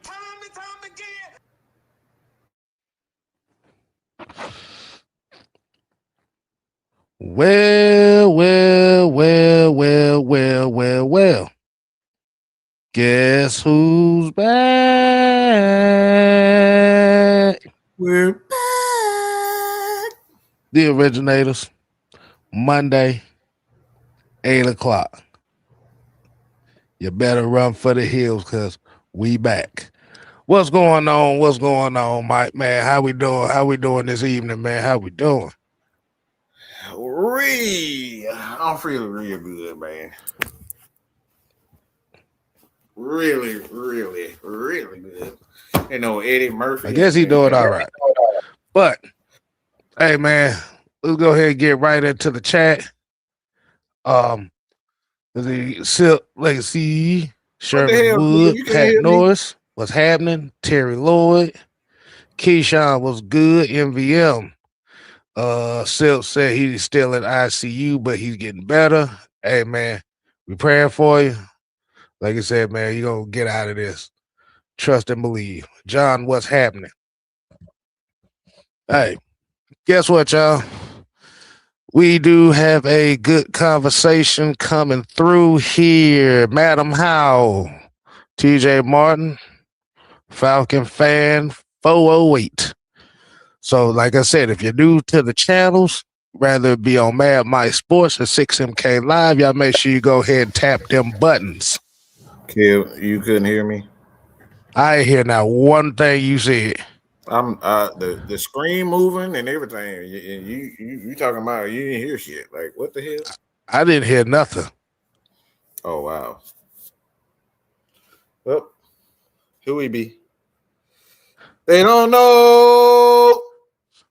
time and time again. Well. Guess who's back? We're back. The Originators. Monday, 8 o'clock. You better run for the hills because we back. What's going on? What's going on, Mike? Man, how we doing? How we doing this evening, man? How we doing? I'm feeling real good, man. Really good. You know, Eddie Murphy. I guess he doing all right. But, hey, man, let's go ahead and get right into the chat. The Silk Legacy, Sherman Wood, Pat Norris, what's happening? Terry Lloyd, Keyshawn was good. MVM. Silk said he's still in ICU, but he's getting better. Hey, man, we praying for you. Like I said, man, you're going to get out of this. Trust and believe. John, what's happening? Hey, guess what, y'all? We do have a good conversation coming through here. Madam Howe, TJ Martin, Falcon Fan 408. So, like I said, if you're new to the channels, rather it be on Mad Mike Sports or 6MK Live, y'all make sure you go ahead and tap them buttons. Kev, you couldn't hear me? I ain't hear now one thing you said. I'm the screen moving and everything. You talking about you didn't hear shit. Like what the hell? I didn't hear nothing. Oh wow. Well, who we be? They don't know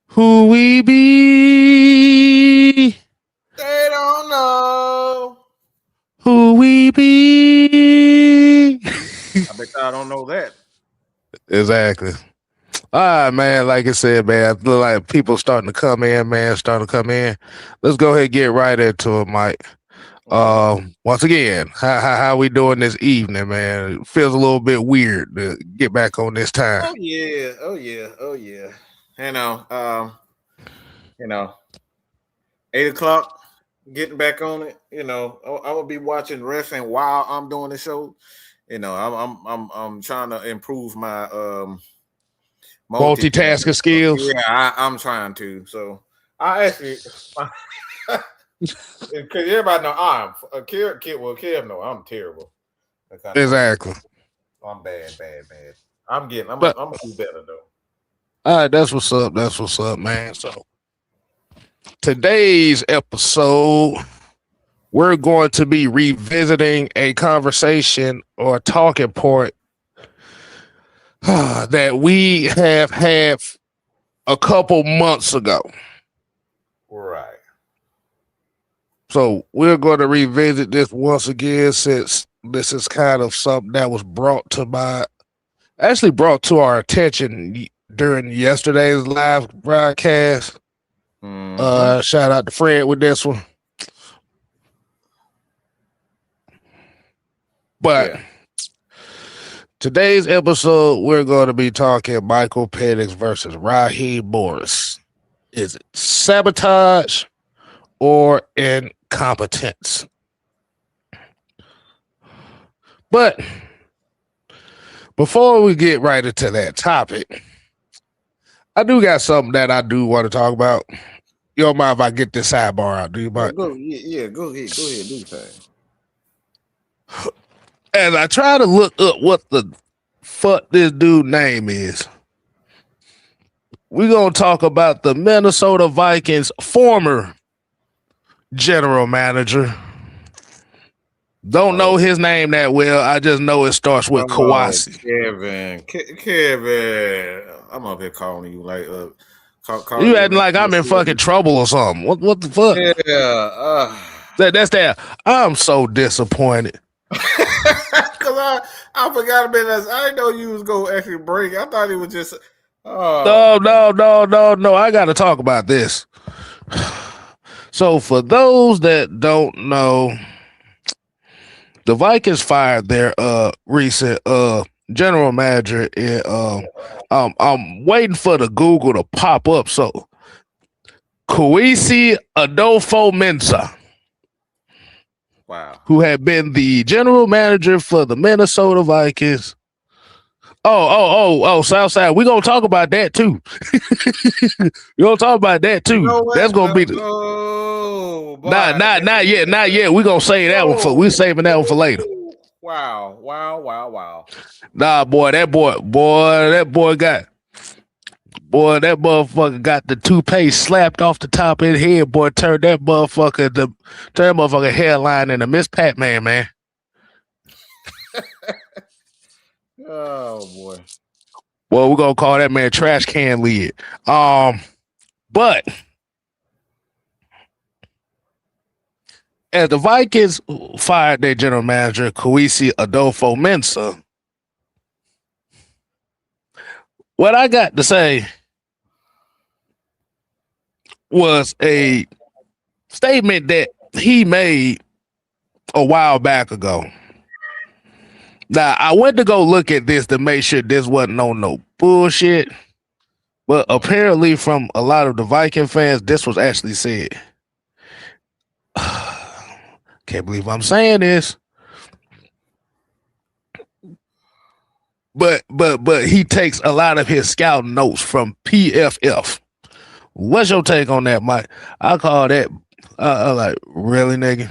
who we be. They don't know who we be. I bet I don't know that. Exactly. All right, man. Like I said, man, I feel like people starting to come in, man. Let's go ahead and get right into it, Mike. Once again, how we doing this evening, man? It feels a little bit weird to get back on this time. Oh yeah. You know, 8 o'clock, getting back on it. You know, I will be watching wrestling while I'm doing the show. You know, I'm trying to improve my multitasking skills. Yeah, I'm trying to. So I actually, because everybody know I'm a kid. Well, Kev know I'm terrible. Exactly. I'm bad. I'm do better though. All right, that's what's up, man. So today's episode, we're going to be revisiting a conversation or talking point that we have had a couple months ago. Right. So we're going to revisit this once again, since this is kind of something that was brought to our attention during yesterday's live broadcast. Mm-hmm. Shout out to Fred with this one. But today's episode, we're going to be talking Michael Penix versus Raheem Morris. Is it sabotage or incompetence? But before we get right into that topic, I do got something that I do want to talk about. You don't mind if I get this sidebar out, do you mind? Go ahead, do the thing. As I try to look up what the fuck this dude's name is, we're going to talk about the Minnesota Vikings former general manager. Don't know his name that well. I just know it starts with Kawasi. Kevin. I'm up here calling you like you acting like I'm in fucking trouble or something. What the fuck? Yeah. That's that. I'm so disappointed. Because I forgot about this. I didn't know you was going to actually break. I thought it was just... No. I got to talk about this. So for those that don't know, the Vikings fired their recent general manager. I'm waiting for the Google to pop up. So Kwesi Adolfo-Mensah, Wow. who had been the general manager for the Minnesota Vikings. Oh, Southside. We're gonna talk about that too. We're gonna talk about that too. You know what? That's gonna be the boy, not yet. We're gonna save that one for we're saving that one for later. Wow. Nah, that motherfucker got the toupee slapped off the top of his head, boy. Turned that motherfucker hairline into Miss Pat-Man, man. Oh boy. Well, we're gonna call that man trash can lid. But as the Vikings fired their general manager, Kwesi Adolfo-Mensah, what I got to say was a statement that he made a while back ago. Now, I went to go look at this to make sure this wasn't on no bullshit, but apparently from a lot of the Viking fans, this was actually said. Can't believe I'm saying this. But he takes a lot of his scouting notes from PFF. What's your take on that, Mike? I call that like, really, nigga?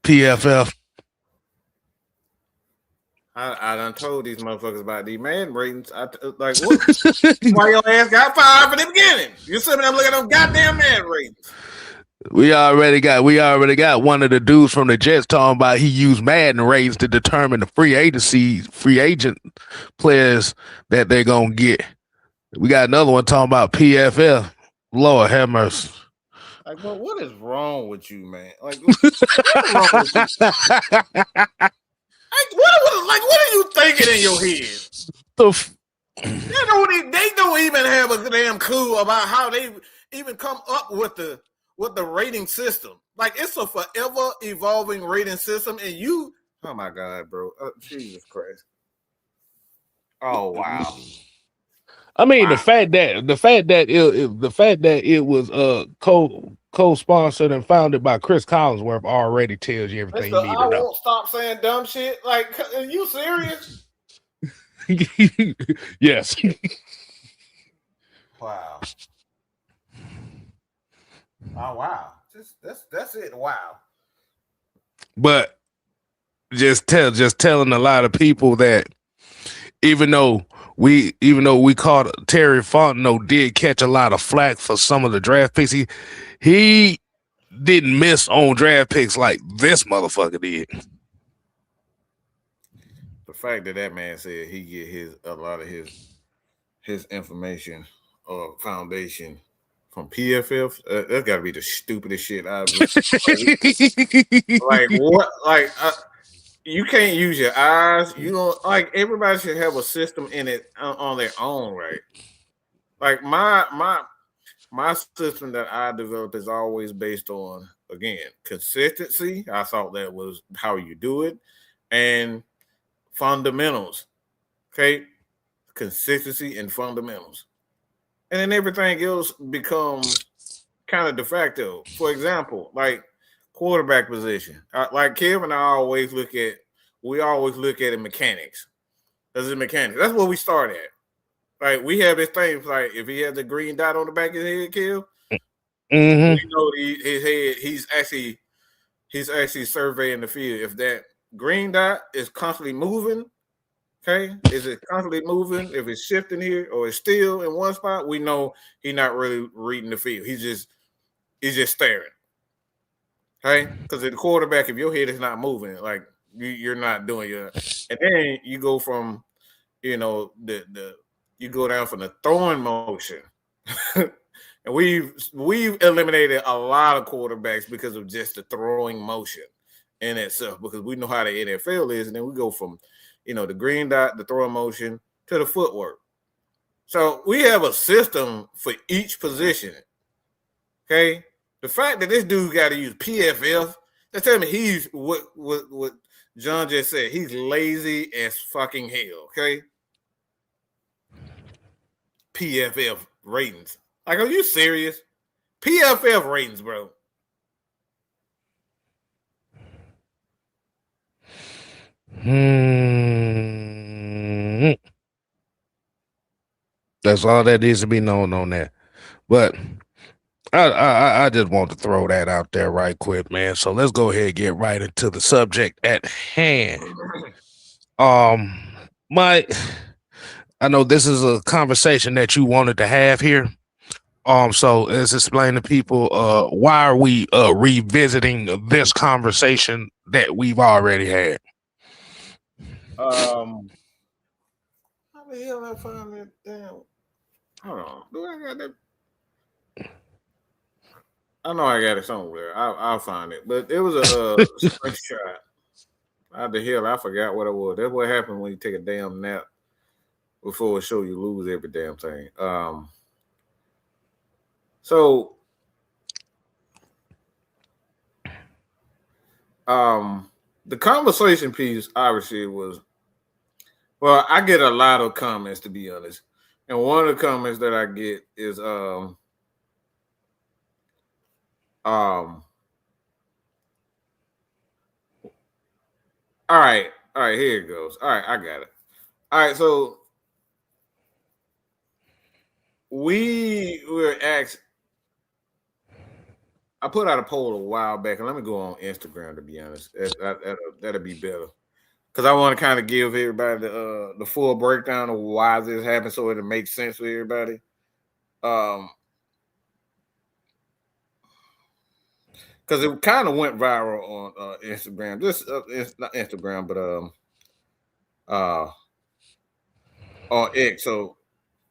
PFF. I done told these motherfuckers about these man ratings. Like, what? Why your ass got fired from the beginning? You sitting there looking at them goddamn man ratings. We already got one of the dudes from the Jets talking about he used Madden ratings to determine the free agent players that they're gonna get. We got another one talking about PFF. Lord have mercy. Like, bro, what is wrong with you, man? Like, what's wrong with you? What are you thinking in your head? They don't even have a damn clue about how they even come up with the rating system. Like, it's a forever evolving rating system, and you, oh my God, bro, Jesus Christ! Oh wow. I mean, wow. the fact that it was co-sponsored and founded by Chris Collinsworth already tells you everything you need to know. I won't stop saying dumb shit. Like, are you serious? Yes. Wow. Oh wow. That's it. Wow. But just telling a lot of people that even though we caught Terry Fontenot did catch a lot of flack for some of the draft picks, he didn't miss on draft picks like this motherfucker did. The fact that man said he get a lot of his information or foundation from PFF, that's got to be the stupidest shit I've ever. Like what? Like you can't use your eyes. You don't, like, everybody should have a system in it on their own, right? Like my system that I developed is always based on, again, consistency. I thought that was how you do it, and fundamentals. Okay, consistency and fundamentals, and then everything else becomes kind of de facto. For example, like quarterback position. Like Kev and I always look at it mechanics. That's mechanics. That's what we start at. Like, we have this thing, like, if he has a green dot on the back of his head, Kev, mm-hmm. you know his head, he's actually surveying the field. If that green dot is constantly moving, okay, is it constantly moving? If it's shifting here or it's still in one spot, we know he's not really reading the field. He's just staring. Okay, because the quarterback, if your head is not moving, like, you're not doing your, and then you go from, you know, you go down from the throwing motion, and we've eliminated a lot of quarterbacks because of just the throwing motion in itself, because we know how the NFL is, and then we go from, you know, the green dot, the throwing motion, to the footwork. So we have a system for each position. Okay. The fact that this dude got to use PFF, that tell me he's what John just said he's lazy as fucking hell. Okay. PFF ratings. Like, are you serious? PFF ratings, bro. That's all that needs to be known on that. But I just want to throw that out there right quick, man. So let's go ahead and get right into the subject at hand. Mike, I know this is a conversation that you wanted to have here. So let's explain to people why are we revisiting this conversation that we've already had. How the hell I find that damn? Hold on. Do I got that? I know I got it somewhere. I'll find it. But it was a screenshot. How the hell I forgot what it was. That's what happened when you take a damn nap before a show. You lose every damn thing. So the conversation piece obviously was, well, I get a lot of comments, to be honest. And one of the comments that I get is all right, here it goes. All right, I got it. All right, so we were asked, I put out a poll a while back, and let me go on Instagram, to be honest. That'll be better. Because I want to kind of give everybody the full breakdown of why this happened so it'll make sense for everybody. Because it kind of went viral on Instagram. Just not Instagram, but on X. So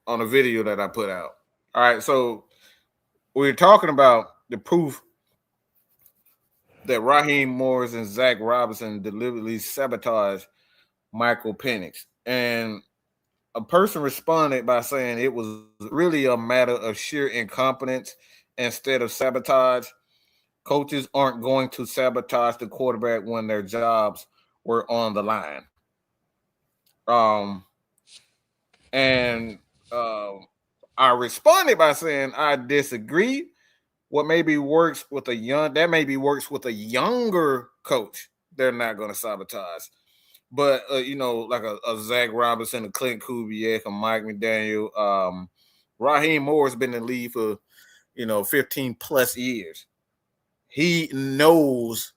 on a video that I put out. All right, so we're talking about the proof that Raheem Morris and Zach Robinson deliberately sabotaged Michael Penix. And a person responded by saying it was really a matter of sheer incompetence instead of sabotage. Coaches aren't going to sabotage the quarterback when their jobs were on the line. I responded by saying I disagree. What maybe works with a younger coach, they're not going to sabotage. But like a Zach Robinson, a Clint Kubiak, a Mike McDaniel, Raheem Moore's been in the league for 15 plus years. He knows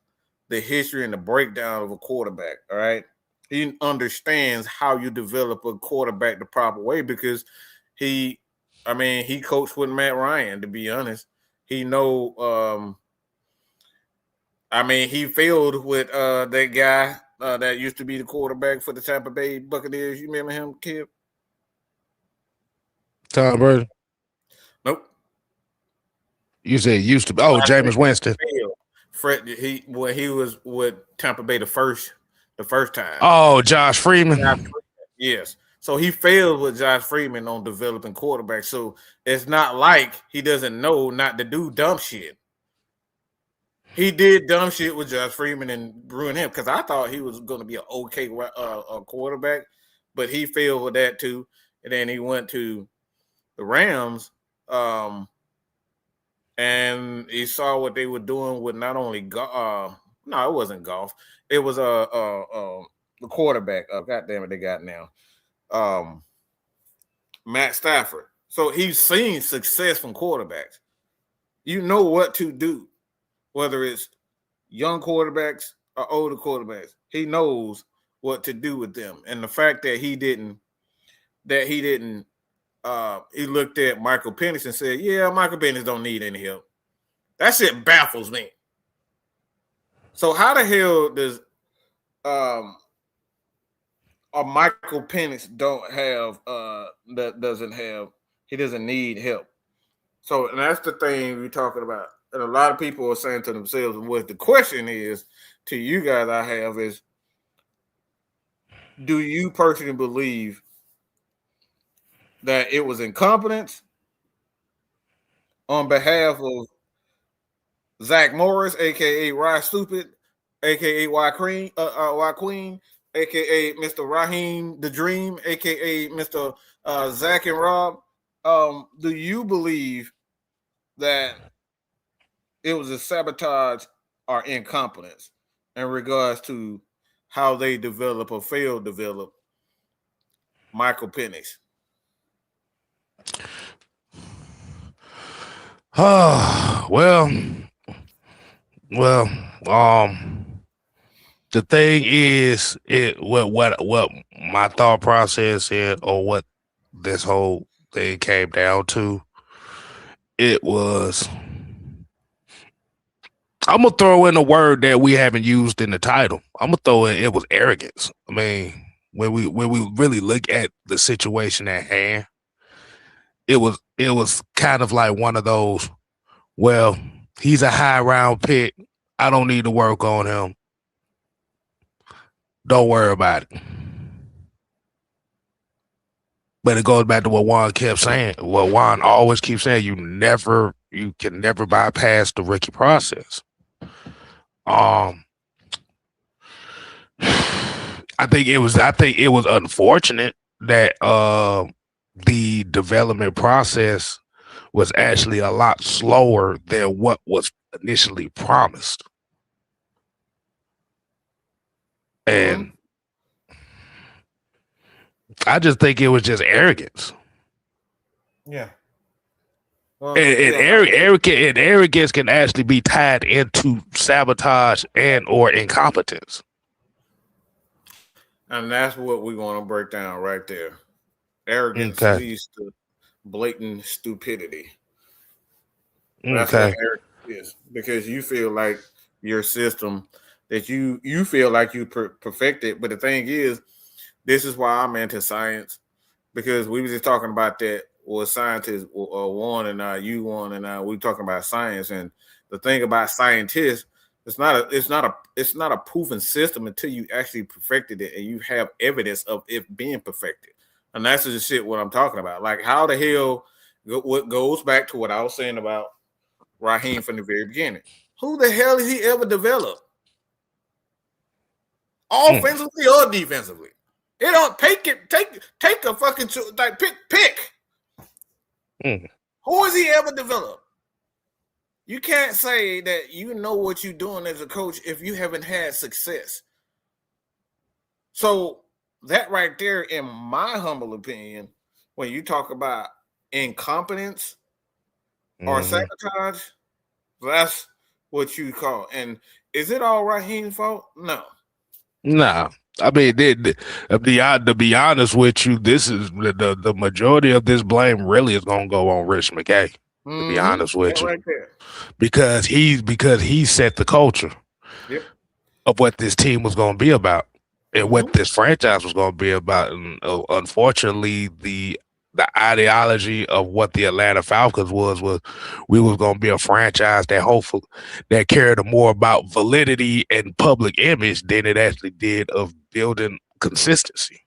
the history and the breakdown of a quarterback. All right, he understands how you develop a quarterback the proper way because he coached with Matt Ryan. To be honest, he know. He failed with that guy that used to be the quarterback for the Tampa Bay Buccaneers. You remember him, kid? Tom Brady. Nope. You said used to be. Oh, Jameis Winston. Fred, he was with Tampa Bay the first time. Oh, Josh Freeman. Yes. So he failed with Josh Freeman on developing quarterbacks. So it's not like he doesn't know not to do dumb shit. He did dumb shit with Josh Freeman and ruined him because I thought he was going to be an okay quarterback, but he failed with that too. And then he went to the Rams, and he saw what they were doing with not only no, it wasn't golf. It was the quarterback. God damn it, they got now. Matt Stafford. So he's seen success from quarterbacks. You know what to do. Whether it's young quarterbacks or older quarterbacks, he knows what to do with them. And the fact that he looked at Michael Penix and said, yeah, Michael Penix don't need any help. That shit baffles me. So how the hell does a Michael Penix he doesn't need help. So, and that's the thing we're talking about. And a lot of people are saying to themselves, what the question is to you guys I have is, do you personally believe that it was incompetence on behalf of Zach Morris, a.k.a. Rye Stupid, aka Y Queen, aka Mr. Raheem the Dream, aka Mr. Zach and Rob. Do you believe that it was a sabotage or incompetence in regards to how they develop or failed develop Michael Penix? Oh, well, the thing is, what my thought process is, or what this whole thing came down to, it was. I'm gonna throw in a word that we haven't used in the title. I'm gonna throw in it was arrogance. I mean, when we really look at the situation at hand, it was kind of like one of those. Well, he's a high round pick. I don't need to work on him. Don't worry about it. But it goes back to what Juan kept saying. What Juan always keeps saying: you can never bypass the rookie process. I think it was unfortunate that the development process was actually a lot slower than what was initially promised. And I just think it was just arrogance. Yeah. Well, arrogance can actually be tied into sabotage and or incompetence. And that's what we're going to break down right there. Arrogance leads to blatant stupidity. That's what arrogance is. Because you feel like your system that you feel like you perfected. But the thing is, this is why I'm anti-science. Because we were just talking about that. Well, scientists one and now you one and now we talking about science. And the thing about scientists, it's not a proven system until you actually perfected it and you have evidence of it being perfected. And that's the shit what I'm talking about. Like how the hell what goes back to what I was saying about Raheem from the very beginning. Who the hell has he ever developed? Offensively or defensively? It don't take a fucking like pick. Who has he ever developed? You can't say that you know what you're doing as a coach if you haven't had success. So that right there, in my humble opinion, when you talk about incompetence or sabotage, that's what you call. And is it all Raheem's fault? No. Nah. I mean, to be honest with you, this is the majority of this blame really is gonna go on Rich McKay. To be honest with you, right there. because he set the culture of what this team was gonna be about and what this franchise was gonna be about. And unfortunately, the ideology of what the Atlanta Falcons was we was gonna be a franchise that cared more about validity and public image than it actually did of building consistency.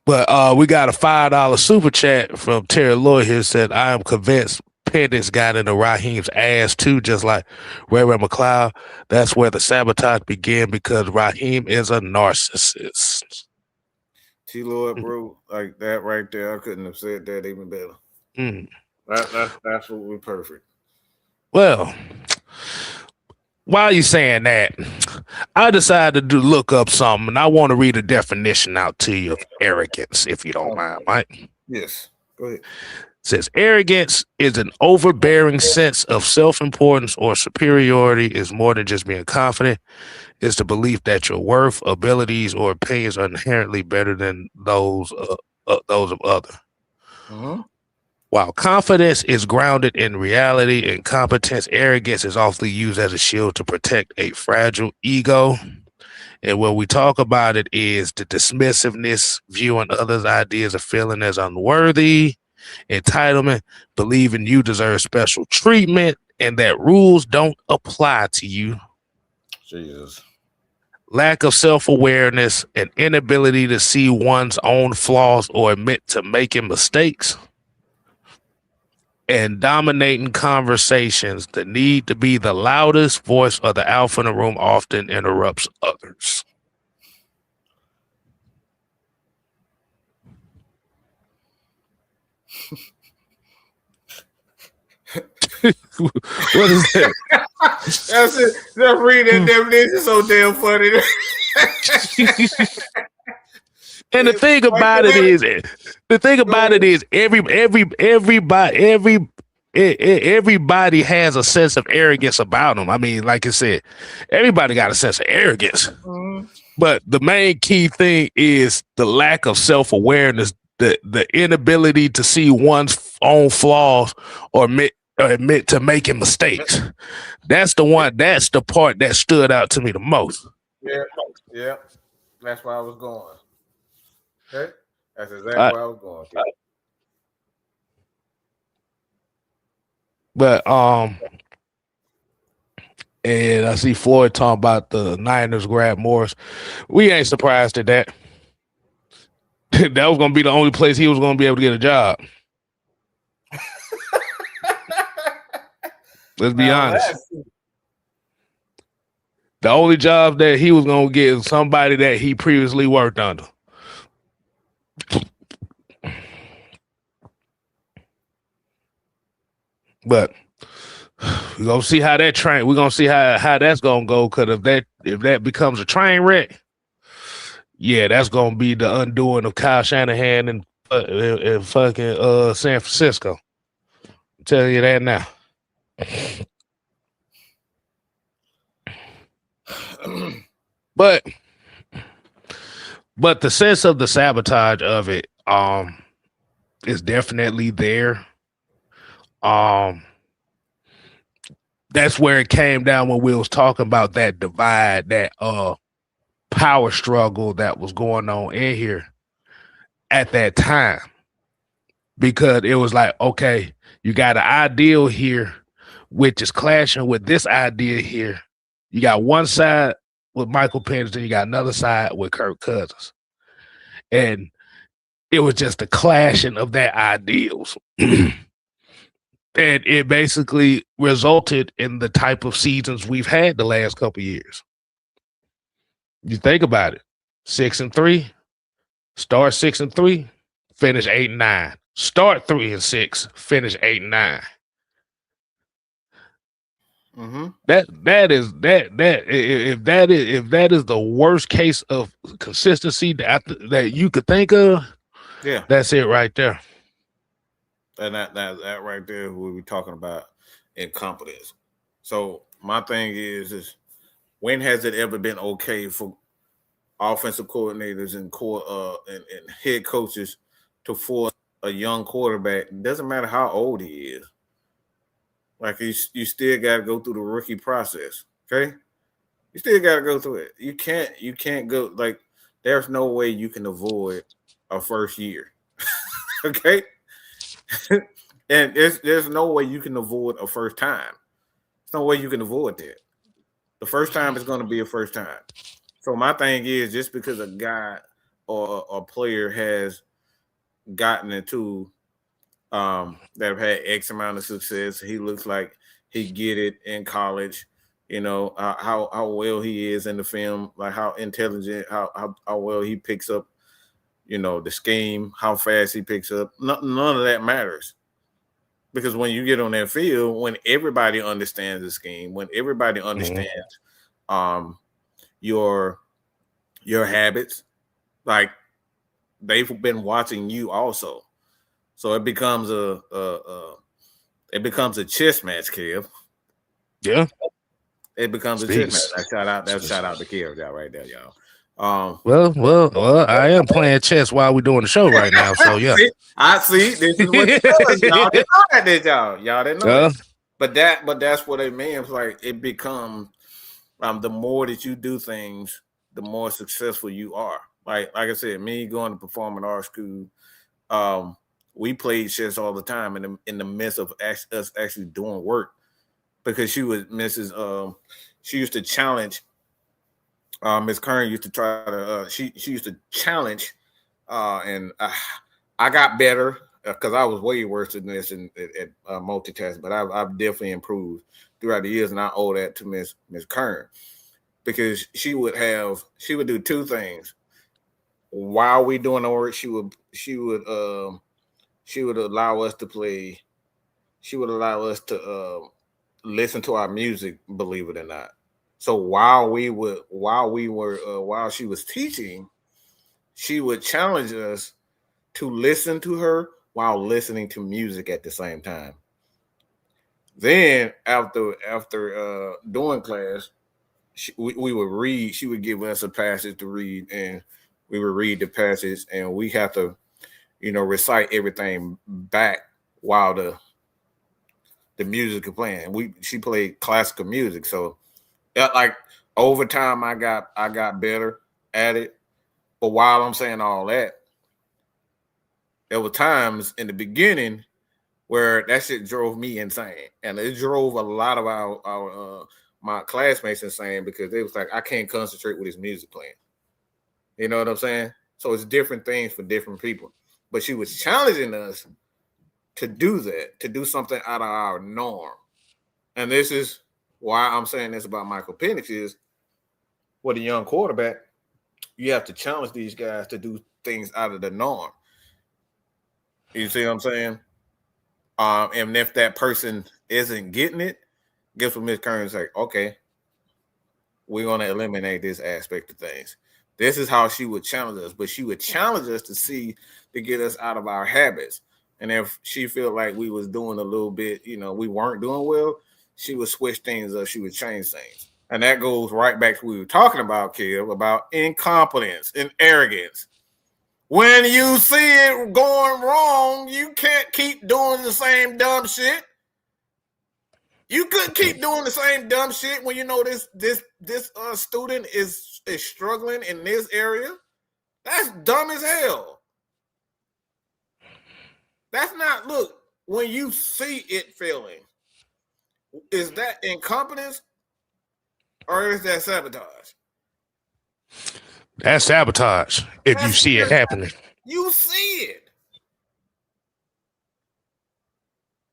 But we got a $5 super chat from Terry Lloyd here. Said, I am convinced Penix got into Raheem's ass too, just like Ray McLeod. That's where the sabotage began because Raheem is a narcissist. T. Lloyd, bro, like that right there, I couldn't have said that even better. That's what we're perfect. Well, while you're saying that, I decided to look up something, and I want to read a definition out to you of arrogance, if you don't mind, Mike. Yes, go ahead. It says arrogance is an overbearing sense of self-importance or superiority. Is more than just being confident. It's the belief that your worth, abilities, or opinions are inherently better than those of others. While confidence is grounded in reality and competence, arrogance is often used as a shield to protect a fragile ego. And when we talk about it is the dismissiveness, viewing others' ideas or feeling as unworthy, entitlement, believing you deserve special treatment, and that rules don't apply to you. Jesus. Lack of self-awareness, and inability to see one's own flaws or admit to making mistakes. and dominating conversations. The need to be the loudest voice or the alpha in the room often interrupts others. What is that? That's it. Just read that definition. So damn funny. And the thing about it is, everybody has a sense of arrogance about them. I mean, like I said, everybody got a sense of arrogance. Mm-hmm. But the main key thing is the lack of self-awareness, the inability to see one's own flaws or admit to making mistakes. That's the one. That's the part that stood out to me the most. Yeah. That's where I was going. Okay, that's exactly where I was going. But and I see Floyd talking about the Niners grab Morris. We ain't surprised at that. That was going to be the only place he was going to be able to get a job. Let's be honest. The only job that he was going to get is somebody that he previously worked under. But we're gonna see how that train. We're gonna see how that's gonna go. Because if that becomes a train wreck, yeah, that's gonna be the undoing of Kyle Shanahan and fucking San Francisco. I'm telling you that now. But the sense of the sabotage of it is definitely there. That's where it came down when we was talking about that divide, that power struggle that was going on in here at that time. Because it was like, okay, you got an ideal here, which is clashing with this idea here. You got one side with Michael Penix, and you got another side with Kirk Cousins. And it was just the clashing of their ideals. And it basically resulted in the type of seasons we've had the last couple of years. You think about it. 6-3, start 6-3, finish 8-9. Start 3-6, finish 8-9. Mm-hmm. If that is the worst case of consistency that you could think of, yeah, that's it right there. And that right there, we're talking about incompetence. So my thing is when has it ever been okay for offensive coordinators and head coaches to force a young quarterback? It doesn't matter how old he is. Like you still got to go through the rookie process. Okay, you still got to go through it. You can't go like there's no way you can avoid a first year. Okay. And there's no way you can avoid a first time. There's no way you can avoid that. The first time is going to be a first time. So my thing is, just because a guy or a player has gotten into that have had X amount of success, he looks like he get it in college. You know how well he is in the film, like how intelligent, how well he picks up. You know, the scheme, how fast he picks up. None of that matters. Because when you get on that field, when everybody understands the scheme, when everybody understands your habits, like they've been watching you also. So it becomes a chess match, Kev. Yeah. It becomes a chess match. Shout out to Kev, y'all right there, y'all. Well, I am playing chess while we're doing the show right now, so yeah. I see. This is what y'all didn't know that, did y'all? Y'all didn't know that. But that's what it means. Like it becomes the more that you do things, the more successful you are. Like I said, me going to performing arts school, we played chess all the time in the midst of us actually doing work, because she was Mrs. She used to challenge. Miss Kern used to try to. She used to challenge, and I got better. because I was way worse than this at multitasking, but I've definitely improved throughout the years, and I owe that to Miss Kern, because she would do two things while we doing the work. She would allow us to play. She would allow us to listen to our music, believe it or not. So while she was teaching, she would challenge us to listen to her while listening to music at the same time. Then after doing class, we would read. She would give us a passage to read, and we would read the passage, and we have to, recite everything back while the music is playing. She played classical music, so like over time I got better at it. But while I'm saying all that, there were times in the beginning where that shit drove me insane, and it drove a lot of our my classmates insane, because they was like, I can't concentrate with this music playing. You know what I'm saying? So it's different things for different people. But she was challenging us to do that, to do something out of our norm. And this is why I'm saying this about Michael Penix is, with a young quarterback, you have to challenge these guys to do things out of the norm. You see what I'm saying? And if that person isn't getting it, guess what Ms. Kern's like, okay, we're going to eliminate this aspect of things. This is how she would challenge us, but she would challenge us to get us out of our habits. And if she felt like we was doing a little bit, we weren't doing well, she would switch things up. She would change things. And that goes right back to what we were talking about, Kev, about incompetence and arrogance. When you see it going wrong, you can't keep doing the same dumb shit. You couldn't keep doing the same dumb shit when you know this student is struggling in this area. That's dumb as hell. That's not, look, when you see it failing, is that incompetence or is that sabotage? That's sabotage if you see it happening. You see it.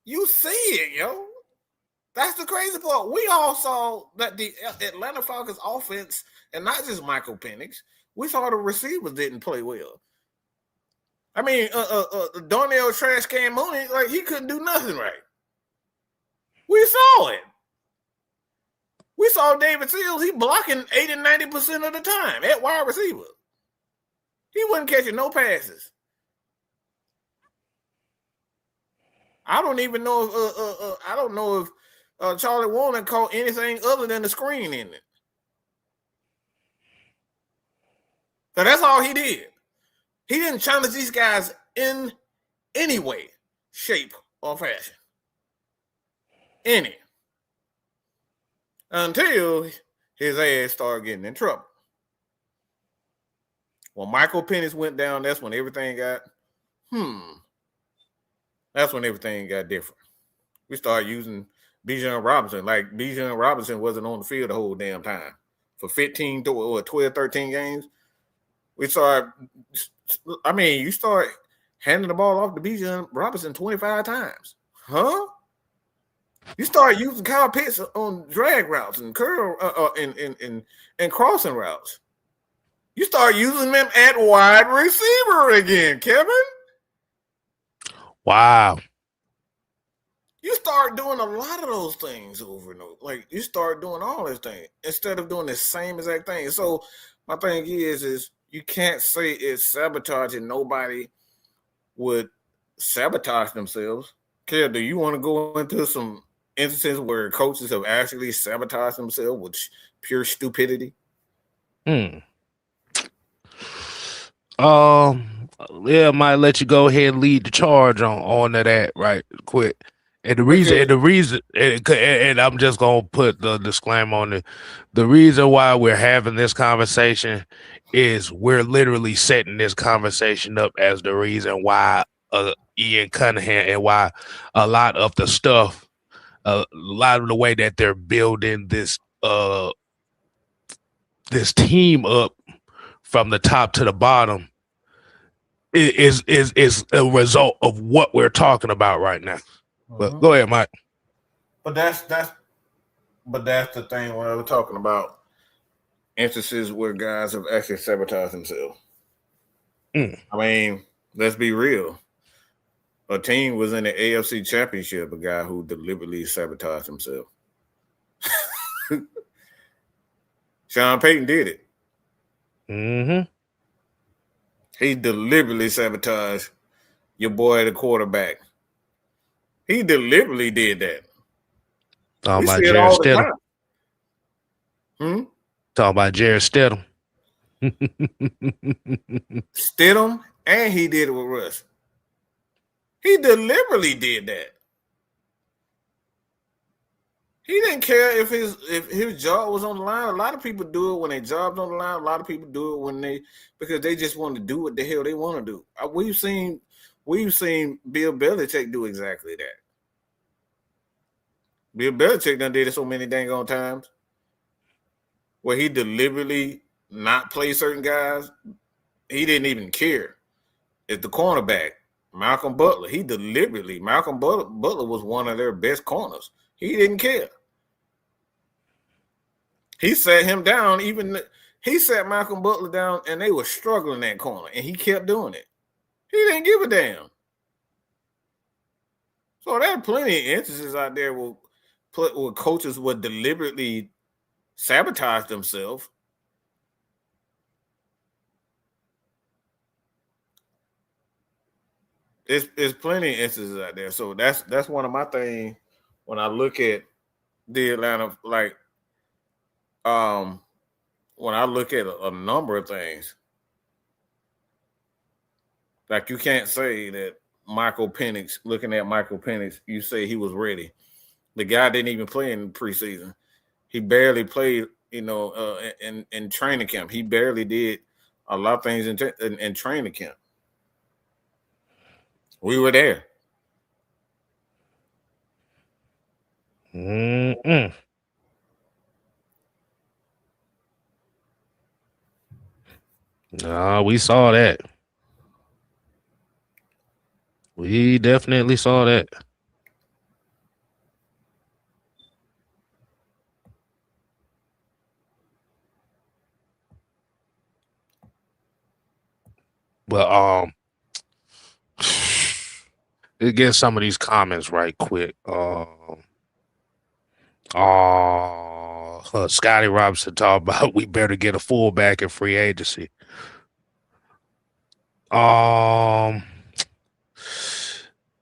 You see it, yo. That's the crazy part. We all saw that the Atlanta Falcons offense, and not just Michael Penix, we saw the receivers didn't play well. I mean, Darnell Trash Can Mooney, like, he couldn't do nothing right. We saw it. We saw David Seals, he blocking 80-90% of the time at wide receiver. He wasn't catching no passes. I don't even know if Charlie Warner caught anything other than the screen in it. So that's all he did. He didn't challenge these guys in any way, shape, or fashion. Any. Until his ass started getting in trouble. When Michael Penix went down, that's when everything got, that's when everything got different. We started using Bijan Robinson. Like, Bijan Robinson wasn't on the field the whole damn time. For 12, 13 games, you start handing the ball off to Bijan Robinson 25 times. Huh? You start using Kyle Pitts on drag routes and curl and crossing routes. You start using them at wide receiver again, Kevin. Wow. You start doing a lot of those things over and over. Like, you start doing all those things instead of doing the same exact thing. So my thing is you can't say it's sabotage and nobody would sabotage themselves. Kev, do you want to go into some instances where coaches have actually sabotaged themselves with pure stupidity? Yeah, might let you go ahead and lead the charge on to that right quick. And and I'm just gonna put the disclaimer on it. The reason why we're having this conversation is we're literally setting this conversation up as the reason why Ian Cunningham and why a lot of the stuff, a lot of the way that they're building this team up from the top to the bottom is a result of what we're talking about right now. But go ahead, Mike. But that's the thing when I was talking about instances where guys have actually sabotaged themselves. I mean, let's be real. A team was in the AFC Championship, a guy who deliberately sabotaged himself. Sean Payton did it. Mm-hmm. He deliberately sabotaged your boy, the quarterback. He deliberately did that. Talking We about see it Jared all the Stidham. time. Talking about Jared Stidham. Stidham, and he did it with Russ. He deliberately did that. He didn't care if his job was on the line. A lot of people do it when their job's on the line. A lot of people do it because they just want to do what the hell they want to do. We've seen Bill Belichick do exactly that. Bill Belichick done did it so many dang on times where he deliberately not play certain guys. He didn't even care. If the cornerback, Malcolm Butler, Malcolm Butler was one of their best corners. He didn't care. He sat him down, he sat Malcolm Butler down, and they were struggling that corner, and he kept doing it. He didn't give a damn. So there are plenty of instances out there where coaches would deliberately sabotage themselves. There's plenty of instances out there. So that's one of my things when I look at the Atlanta, like, when I look at a number of things, like you can't say that Michael Penix, looking at Michael Penix, you say he was ready. The guy didn't even play in preseason. He barely played, in training camp. He barely did a lot of things in training camp. We were there. Mm-mm. No, we saw that. We definitely saw that. But let's get some of these comments right quick. Scotty Robinson talked about we better get a fullback in free agency.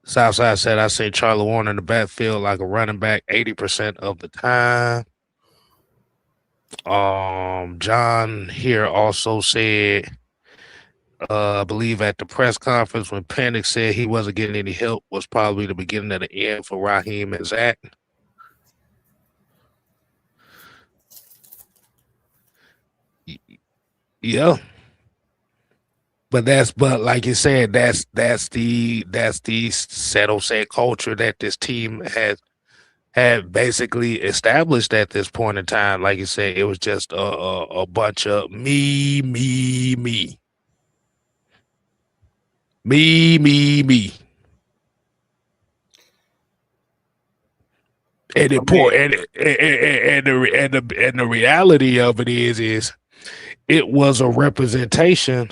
Southside said I say Charlie Warner in the backfield like a running back 80% of the time. John here also said, I believe at the press conference when Penix said he wasn't getting any help was probably the beginning of the end for Raheem and Zach. Yeah. But like you said, that's the settle set culture that this team had basically established at this point in time. Like you said, it was just a bunch of me. And the reality of it is it was a representation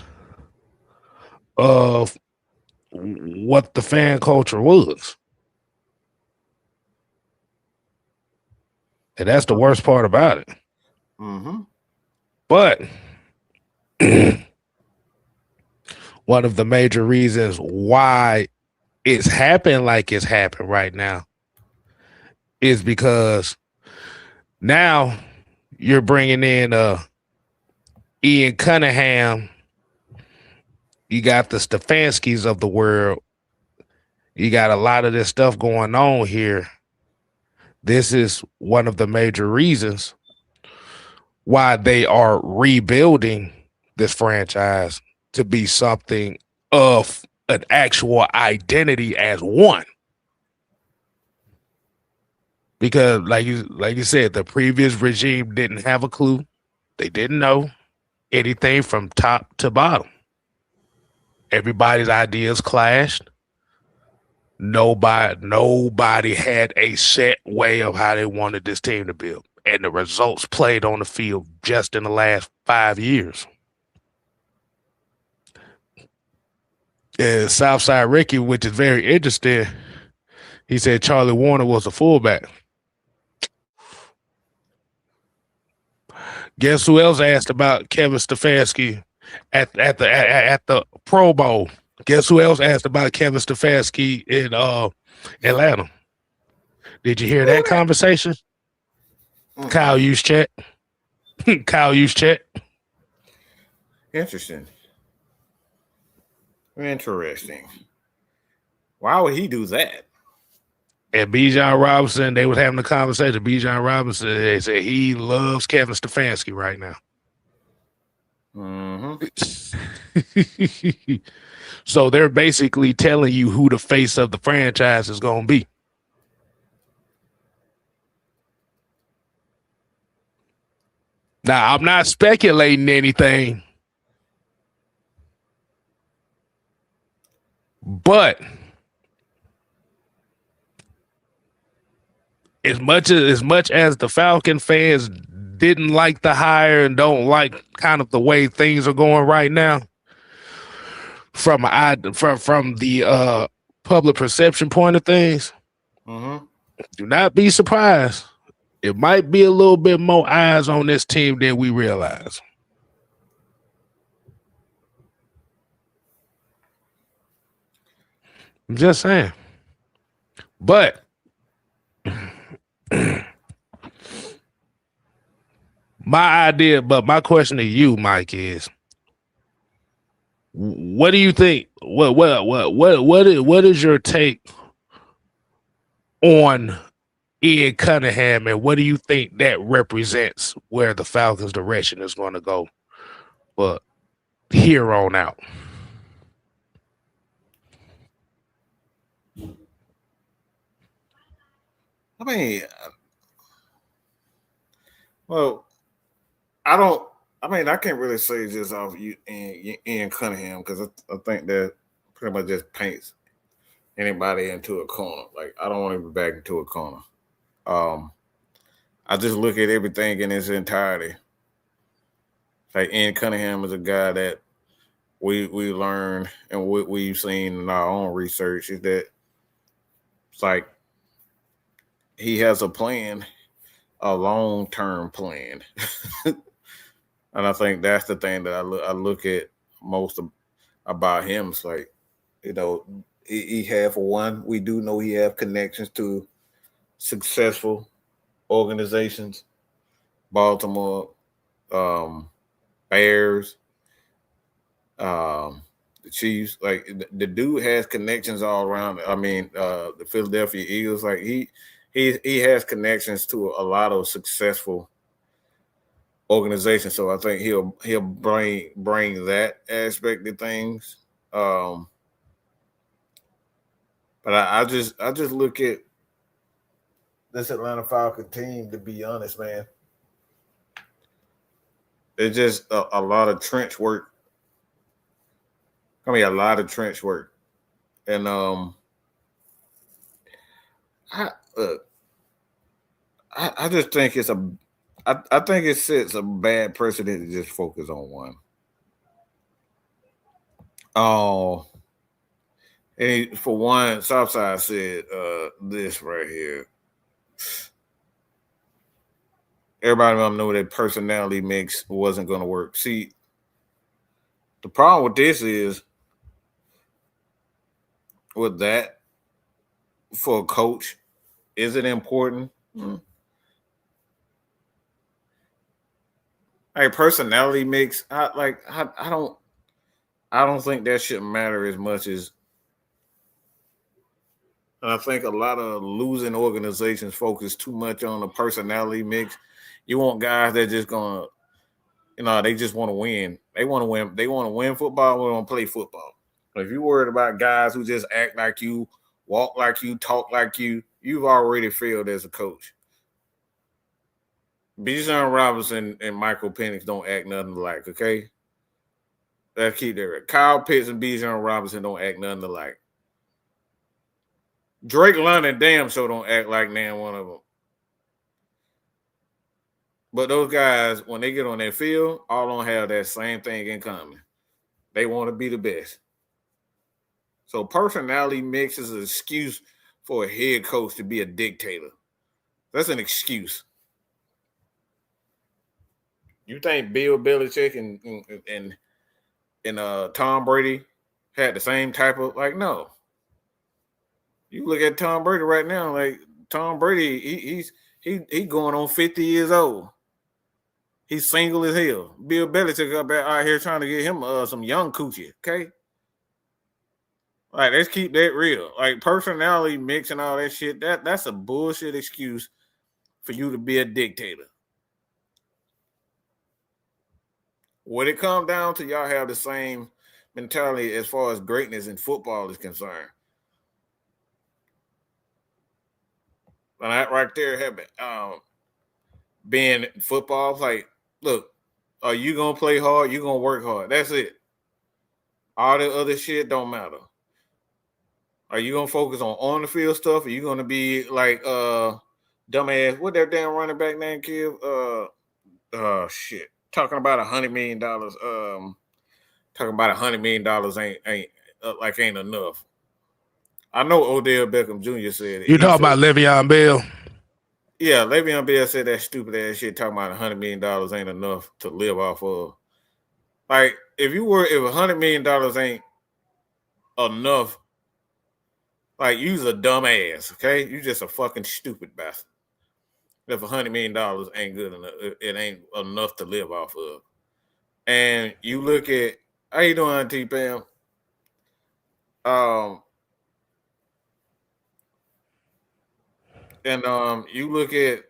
of what the fan culture was. And that's the worst part about it. Mm-hmm. But one of the major reasons why it's happened like it's happened right now is because now you're bringing in Ian Cunningham. You got the Stefanskis of the world. You got a lot of this stuff going on here. This is one of the major reasons why they are rebuilding this franchise to be something of an actual identity as one. Because like you said, the previous regime didn't have a clue. They didn't know anything from top to bottom. Everybody's ideas clashed. Nobody had a set way of how they wanted this team to build. And the results played on the field just in the last 5 years. And Southside Ricky, which is very interesting, he said Charlie Warner was a fullback. Guess who else asked about Kevin Stefanski at the Pro Bowl? Guess who else asked about Kevin Stefanski in Atlanta? Did you hear that conversation? Kyle Juszczyk. Kyle Juszczyk. Interesting. Why would he do that? And Bijan Robinson, they was having a conversation. Bijan Robinson, they said he loves Kevin Stefanski right now. Mm-hmm. So they're basically telling you who the face of the franchise is going to be. Now, I'm not speculating anything, but as much as the Falcon fans didn't like the hire and don't like kind of the way things are going right now, from the public perception point of things, do not be surprised. It might be a little bit more eyes on this team than we realize. I'm just saying. But my question to you, Mike, is what do you think? What is your take on Ian Cunningham, and what do you think that represents where the Falcons' direction is going to go, but here on out? I mean, well, I can't really say just off you and Ian Cunningham, because I think that pretty much just paints anybody into a corner. Like, I don't want to be back into a corner. I just look at everything in its entirety. Like, Ian Cunningham is a guy that we learned, and what we've seen in our own research is that it's like he has a plan, a long-term plan. And I think that's the thing that I look at most about him. It's like, he have, for one, we do know he have connections to successful organizations, Baltimore, Bears, the Chiefs. Like, the dude has connections all around. I mean, the Philadelphia Eagles. Like, he has connections to a lot of successful organizations. So I think he'll bring that aspect of things. But I just look at this Atlanta Falcon team, to be honest, man. It's just a lot of trench work. A lot of trench work. And I just think I think it sets a bad precedent to just focus on one. Oh, and for one, Southside said this right here. Everybody want to know that personality mix wasn't going to work. See, the problem with this is, with that, for a coach, is it important? Like, personality mix, I don't think that should matter as much as. And I think a lot of losing organizations focus too much on the personality mix. You want guys that just gonna, they just want to win. They want to win. They want to win football. They want to play football. If you're worried about guys who just act like you, walk like you, talk like you, you've already failed as a coach. Bijan Robinson and Michael Penix don't act nothing alike, okay? Let's keep that right. Kyle Pitts and Bijan Robinson don't act nothing alike. Drake London damn sure don't act like nan one of them. But those guys, when they get on that field, all don't have that same thing in common. They want to be the best. So personality mix is an excuse for a head coach to be a dictator. That's an excuse. You think Bill Belichick and Tom Brady had the same type of no. You look at Tom Brady right now, like Tom Brady, he going on 50 years old. He's single as hell. Bill Belichick up out here trying to get him some young coochie, okay? Like, let's keep that real. Like, personality mix and all that shit, that's a bullshit excuse for you to be a dictator. When it comes down to y'all have the same mentality as far as greatness in football is concerned. And that right there happened. Being football, like, look, are you gonna play hard? You gonna work hard? That's it. All the other shit don't matter. Are you gonna focus on the field stuff? Are you gonna be like dumbass? What that damn running back name, kid? Shit. Talking about $100 million. Talking about $100 million ain't enough. I know Odell Beckham Jr. said it. You talking about Le'Veon Bell? Yeah, Le'Veon Bell said that stupid ass shit talking about $100 million ain't enough to live off of. Like, if $100 million ain't enough, like, you's a dumb ass, okay? You just a fucking stupid bastard. If $100 million ain't good enough, it ain't enough to live off of. And you look at, how you doing, T-Pam? And you look at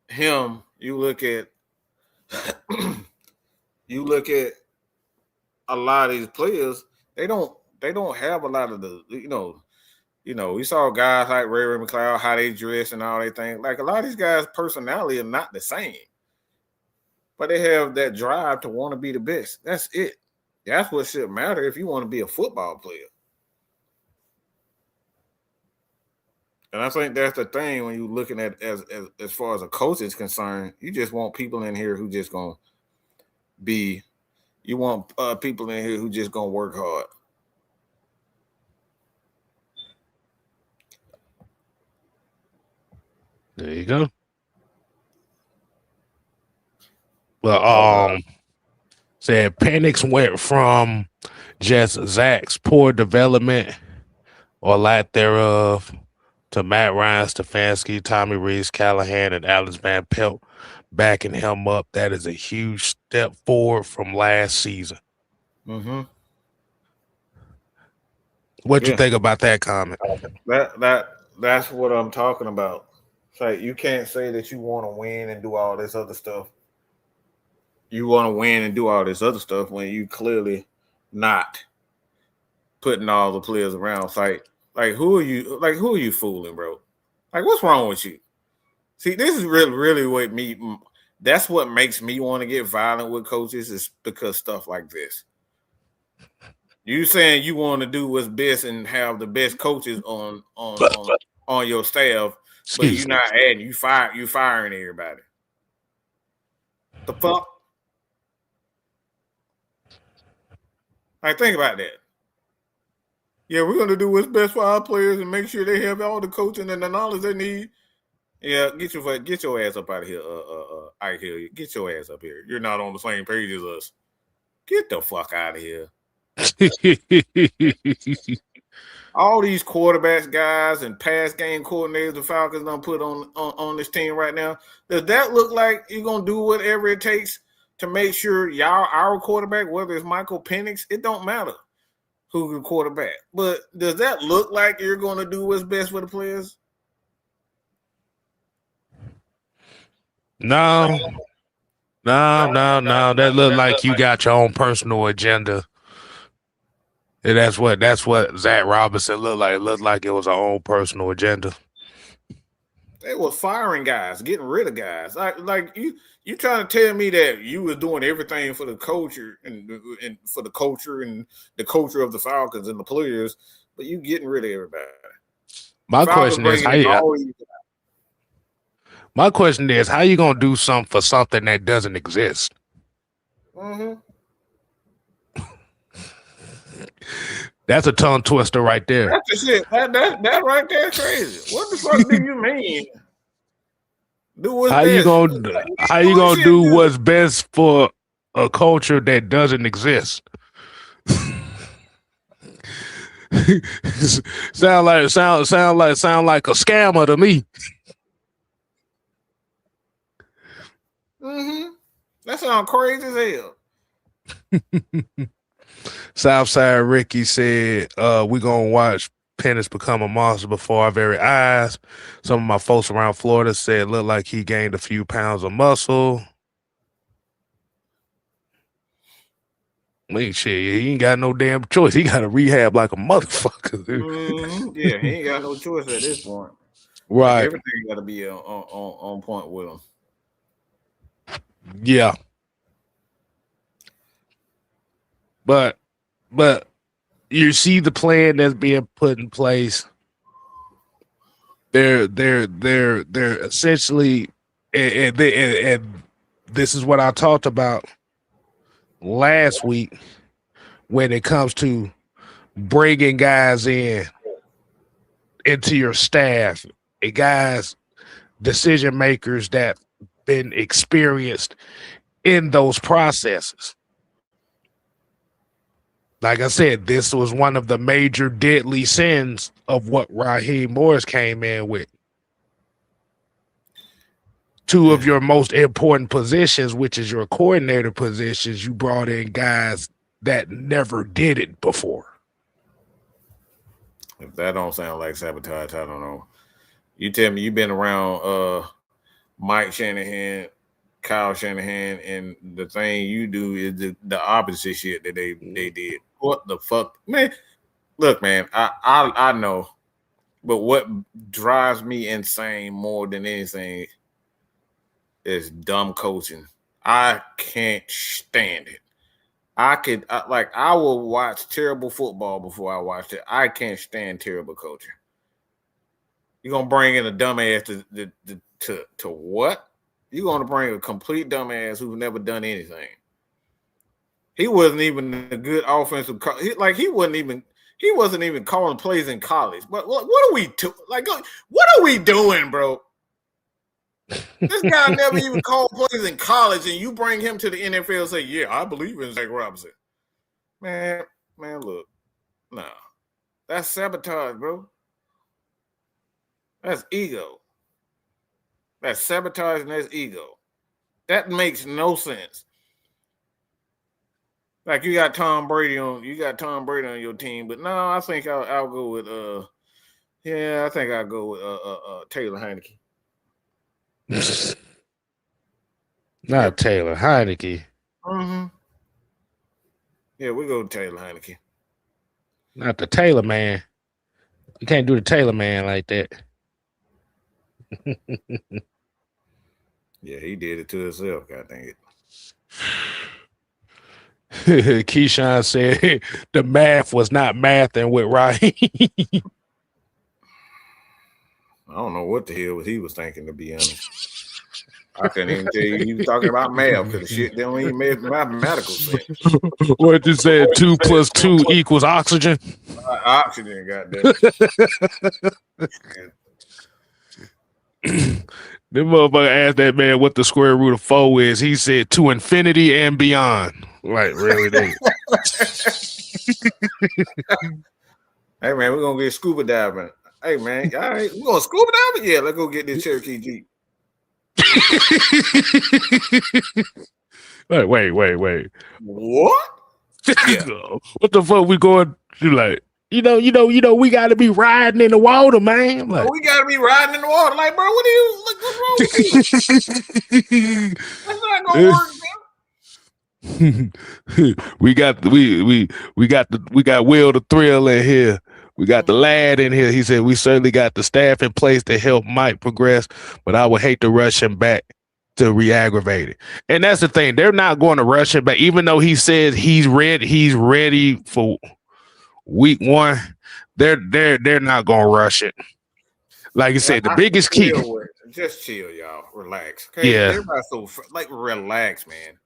him, you look at a lot of these players, they don't have a lot of the, we saw guys like Ray McLeod, how they dress and all they things. Like, a lot of these guys' personality are not the same. But they have that drive to want to be the best. That's it. That's what should matter if you want to be a football player. And I think that's the thing when you're looking at as far as a coach is concerned. You just want people in here who just gonna be. You want people in here who just gonna work hard. There you go. Well, said Penix went from just Zach's poor development or lack thereof to Matt Ryan, Stefanski, Tommy Rees, Callahan, and Alex Van Pelt backing him up. That is a huge step forward from last season. Mm-hmm. What you think about that comment? That's what I'm talking about. It's like, you can't say that you want to win and do all this other stuff. You want to win and do all this other stuff when you clearly not putting all the players around. It's like who are you fooling, bro? Like, what's wrong with you? See, this is really what that's what makes me want to get violent with coaches, is because stuff like this. You saying you want to do what's best and have the best coaches on your staff, but you're not adding. You firing everybody. The fuck? Like, think about that. Yeah, we're gonna do what's best for our players and make sure they have all the coaching and the knowledge they need. Yeah, get your ass up out of here. I hear you. Get your ass up here. You're not on the same page as us. Get the fuck out of here. All these quarterbacks, guys, and pass game coordinators the Falcons done put on this team right now. Does that look like you're gonna do whatever it takes to make sure our quarterback, whether it's Michael Penix, it don't matter who's the quarterback. But does that look like you're going to do what's best for the players? No. That look like you got your own personal agenda. And that's what Zach Robinson looked like. It looked like it was our own personal agenda. They was firing guys, getting rid of guys. Like you trying to tell me that you was doing everything for the culture and for the culture and the culture of the Falcons and the players, but you getting rid of everybody. My question is how you gonna do something for something that doesn't exist? Mm-hmm. That's a tongue twister right there. That's the shit. That right there crazy. What the fuck do you mean? Do what's how best. You gonna do what's best for a culture that doesn't exist? sound like a scammer to me. Mm-hmm. That sounds crazy as hell. Southside Ricky said, we're gonna watch Penix become a monster before our very eyes. Some of my folks around Florida said it looked like he gained a few pounds of muscle. Shit, he ain't got no damn choice. He got to rehab like a motherfucker. Yeah, he ain't got no choice at this point. Right. Like everything got to be on point with him. Yeah. But you see the plan that's being put in place. They're essentially, and this is what I talked about last week when it comes to bringing guys into your staff, guys, decision makers that been experienced in those processes. Like I said, this was one of the major deadly sins of what Raheem Morris came in with. Two of your most important positions, which is your coordinator positions, you brought in guys that never did it before. If that don't sound like sabotage, I don't know. You tell me you've been around Mike Shanahan, Kyle Shanahan, and the thing you do is the opposite shit that they did. What the fuck, man? Look, man, I know, but what drives me insane more than anything is dumb coaching. I can't stand it. I will watch terrible football before I watch it. I can't stand terrible coaching. You're gonna bring in a dumbass to what? You're gonna bring a complete dumbass who's never done anything. He wasn't even a good offensive. He wasn't even calling plays in college. But what are we what are we doing, bro? This guy never even called plays in college, and you bring him to the NFL and say, "Yeah, I believe in Zach Robinson." Man, look, nah, that's sabotage, bro. That's ego. That's sabotage and that's ego. That makes no sense. Like you got Tom Brady on your team, but no, I think I'll go with I think I'll go with Taylor Heineke. Not Taylor Heineke. Mm-hmm. Yeah, we go with Taylor Heineke. Not the Taylor man. You can't do the Taylor man like that. Yeah, he did it to himself. God dang it. Keyshawn said the math was not mathing with Raheem. I don't know what the hell he was thinking, to be honest. I couldn't even tell you he was talking about math because the shit don't even make mathematical sense. What you said, 2 + 2 = oxygen? Oxygen, goddamn. The motherfucker asked that man what the square root of 4 is. He said to infinity and beyond. Like, really? Hey, man, we're going to get scuba diving. Hey, man, all right, we're going to scuba diving? Yeah, let's go get this Cherokee Jeep. Wait. What? Yeah. What the fuck we going to like? You know, we got to be riding in the water, man. Like, we got to be riding in the water. Like, bro, what are you? Like, what's wrong with you? That's not gonna work, man. we got Will the Thrill in here. We got the lad in here. He said, we certainly got the staff in place to help Mike progress, but I would hate to rush him back to re-aggravate it. And that's the thing. They're not going to rush him back, even though he says he's ready for week one. They're not going to rush it. Like you said, the biggest key. Just chill, y'all. Relax. Okay? Yeah. Everybody relax, man.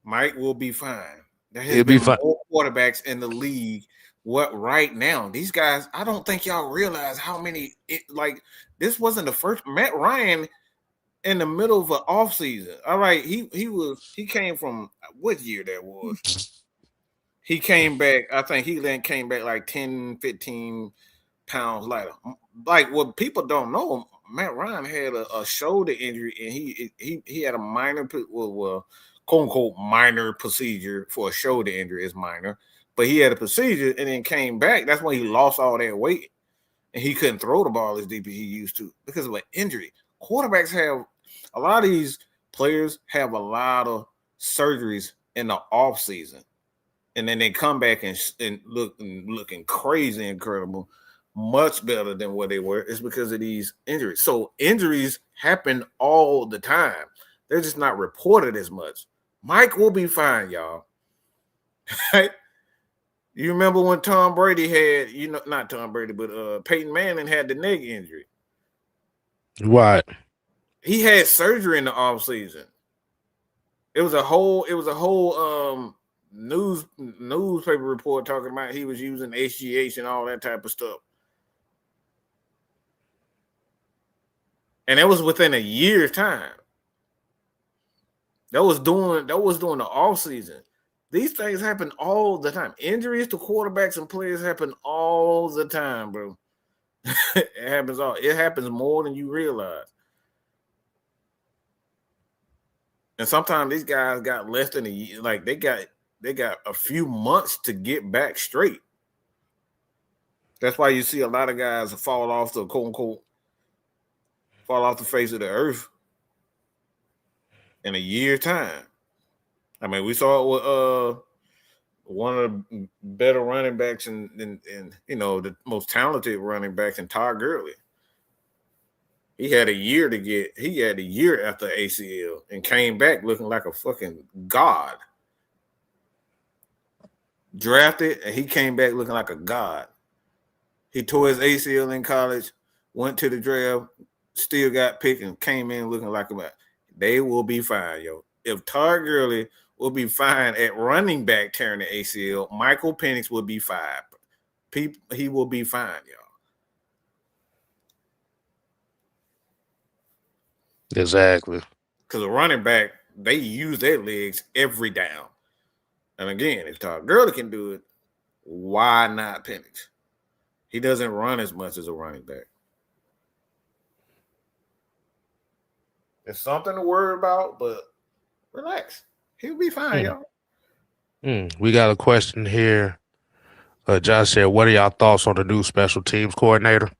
Mike will be fine. He'll be fine. More quarterbacks in the league. What right now? These guys, I don't think y'all realize how many. This wasn't the first. Matt Ryan in the middle of an off season. All right, he came from what year that was? He came back. I think he then came back like 10, 15 pounds lighter. Like what people don't know, Matt Ryan had a shoulder injury, and he had a minor, quote unquote minor procedure for a shoulder injury. Is minor, but he had a procedure and then came back. That's when he lost all that weight, and he couldn't throw the ball as deep as he used to because of an injury. Quarterbacks have a lot of these players have a lot of surgeries in the off season, and then they come back and looking crazy incredible. Much better than what they were. It's because of these injuries. So injuries happen all the time. They're just not reported as much. Mike will be fine, y'all. You remember when Tom Brady had, not Tom Brady, but Peyton Manning had the neck injury. Right. He had surgery in the off season. It was a whole newspaper report talking about he was using HGH and all that type of stuff. And that was within a year's time. That was during the off season. These things happen all the time. Injuries to quarterbacks and players happen all the time, bro. It happens more than you realize. And sometimes these guys got less than a year. Like they got a few months to get back straight. That's why you see a lot of guys fall off the quote unquote fall off the face of the earth in a year's time. I mean, we saw it with one of the better running backs and the most talented running backs in Todd Gurley. He had a year after ACL and came back looking like a fucking god. Drafted and he came back looking like a god. He tore his ACL in college, went to the draft, still got picked and came in looking like a man. They will be fine, yo. If Todd Gurley will be fine at running back tearing the ACL, Michael Penix will be fine. He will be fine, y'all. Exactly. Because a running back, they use their legs every down. And again, if Todd Gurley can do it, why not Penix? He doesn't run as much as a running back. It's something to worry about, but relax. He'll be fine, y'all. We got a question here. Josh said, what are y'all thoughts on the new special teams coordinator?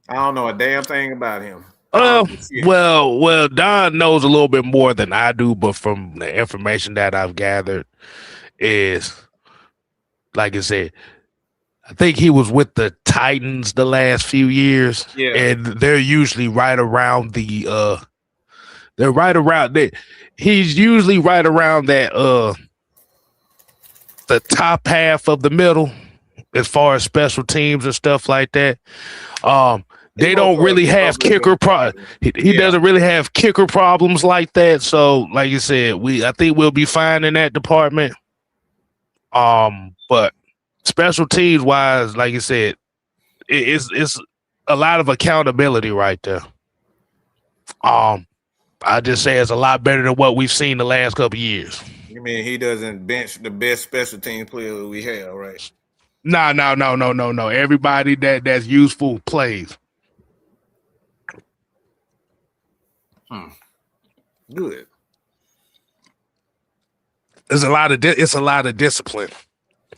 I don't know a damn thing about him. Well, Don knows a little bit more than I do, but from the information that I've gathered is, like I said, I think he was with the Titans the last few years, and they're usually right around the he's usually right around that the top half of the middle as far as special teams and stuff like that. They don't really have kicker he doesn't really have kicker problems like that. So, like you said, I think we'll be fine in that department. But special teams wise, like you said, it's a lot of accountability right there. I just say it's a lot better than what we've seen the last couple of years. You mean he doesn't bench the best special team player we have, right? No. Everybody that's useful plays. Good. It's a lot of discipline,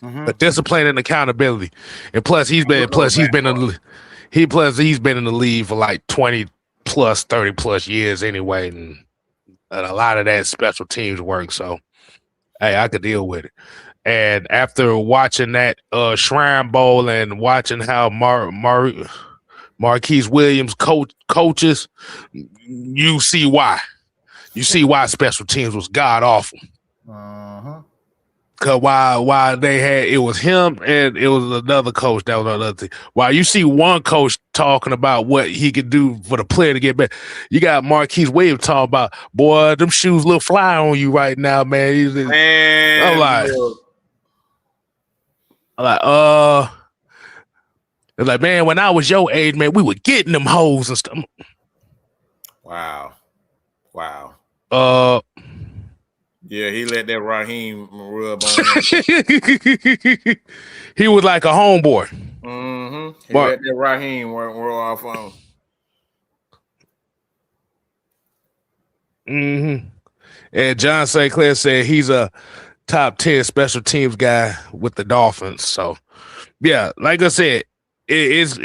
but discipline and accountability, and plus he's been in the league for like 20 plus 30 plus years anyway, and a lot of that special teams work. So hey, I could deal with it. And after watching that Shrine Bowl and watching how Marquise Williams coaches, you see why. You see why special teams was god awful. Cause while they had, it was him and it was another coach that was another thing. While you see one coach talking about what he could do for the player to get better, you got Marquise Williams talking about, boy, them shoes look fly on you right now, man. I'm like, man, when I was your age, man, we were getting them hoes and stuff. Wow. Yeah, he let that Raheem rub on him. He was like a homeboy. He let that Raheem roll off on him. And John St. Clair said he's a top 10 special teams guy with the Dolphins. So, yeah, like I said, because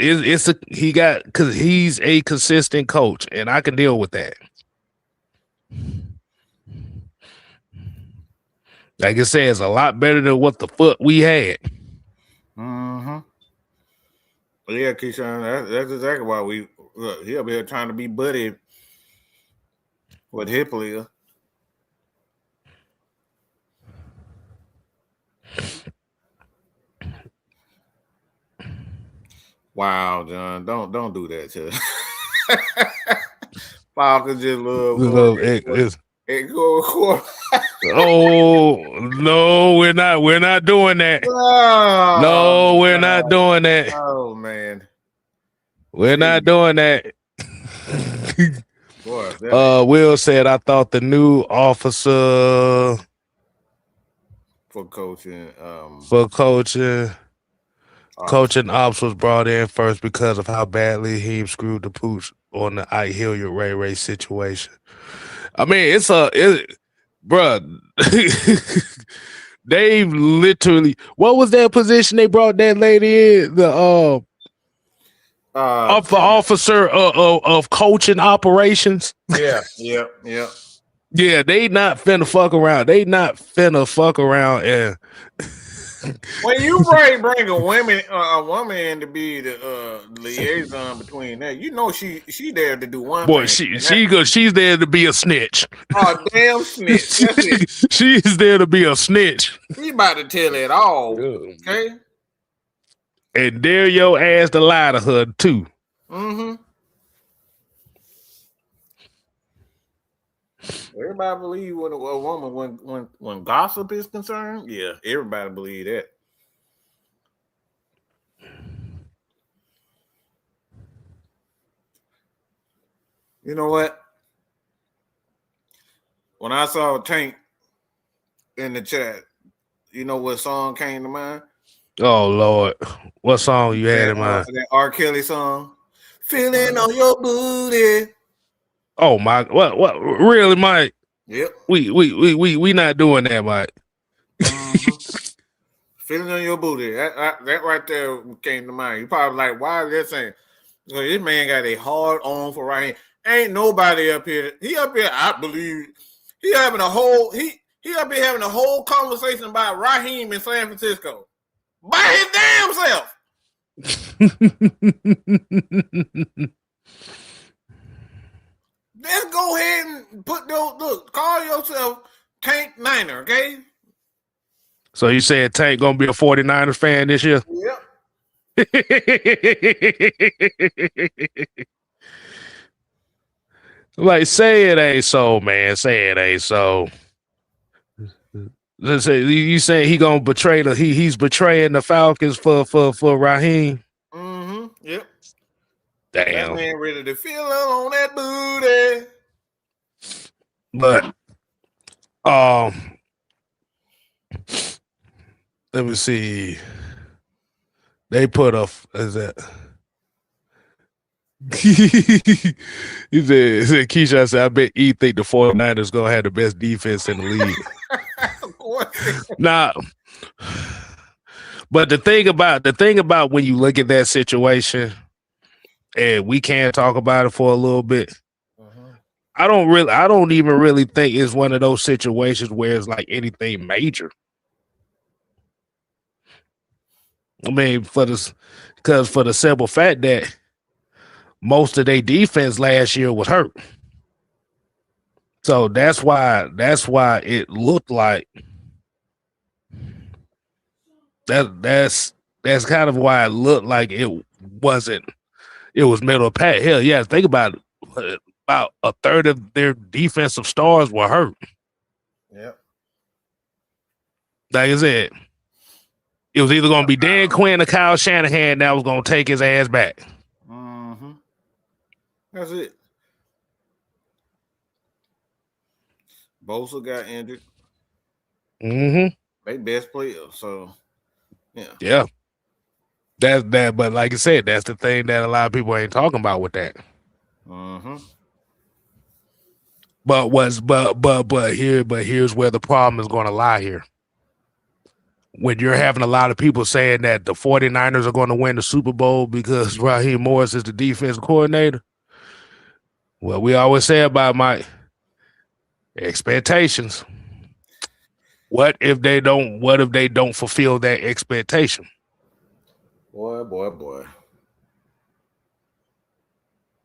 he's a consistent coach, and I can deal with that. Like I said, it's a lot better than what the fuck we had. Yeah, Keyshawn, that's exactly why he'll be here trying to be buddy with Hippolyta. Wow, John, don't do that to Falcons just love it. Oh no, we're not doing that. Oh, no, we're not doing that. Oh man, we're not doing that. Boy, Will said, I thought the new officer for coaching coaching ops was brought in first because of how badly he screwed the pooch on the Ike Hilliard Ray situation. I mean, bruh, they've literally, what was that position they brought that lady in? The officer of coaching operations. Yeah. Yeah, they not finna fuck around. And when you bring a woman in to be the liaison between that, you know she there to do one boy, thing. She's there to be a snitch. Oh, damn snitch. That's it. She's there to be a snitch. She about to tell it all. Okay. And dare your ass to lie to her too. Everybody believe when a woman when gossip is concerned. Yeah, everybody believe that. You know what? When I saw Tank in the chat, you know what song came to mind? Oh Lord, what song you had in mind? That R. Kelly song, "Feeling on Your Booty." Oh my, what really, Mike? Yep. We not doing that, Mike. Feeling on Your Booty. That right there came to mind. You probably like, why is that saying? So this man got a hard on for Raheem. Ain't nobody up here. He up here, I believe. He up here having a whole conversation about Raheem in San Francisco by his damn self. Let's go ahead and call yourself Tank Niner, okay? So you said Tank gonna be a 49ers fan this year? Yep. Like, say it ain't so, man. Say it ain't so. Let's say you say he gonna betray he's betraying the Falcons for Raheem. Yep. Damn. That man ready to feel on that booty. But let me see. They put a he said Keisha said, I bet E think the 49ers gonna have the best defense in the league. Nah. But the thing about when you look at that situation, and we can talk about it for a little bit. I don't even really think it's one of those situations where it's like anything major. I mean, for the simple fact that most of their defense last year was hurt. So that's why it looked like that's kind of why it looked like it wasn't. It was middle of the pack. Hell yeah, think about it. About a third of their defensive stars were hurt. Yep. Like I said, it was either going to be Dan Quinn or Kyle Shanahan that was going to take his ass back. Mm-hmm. That's it. Bosa got injured. Mm-hmm. They best player, so yeah. Yeah. That's that, but like I said, that's the thing that a lot of people ain't talking about with that. Mm-hmm. But here's where the problem is going to lie here. When you're having a lot of people saying that the 49ers are going to win the Super Bowl because Raheem Morris is the defensive coordinator, well, we always say about my expectations. What if they don't fulfill that expectation? Boy.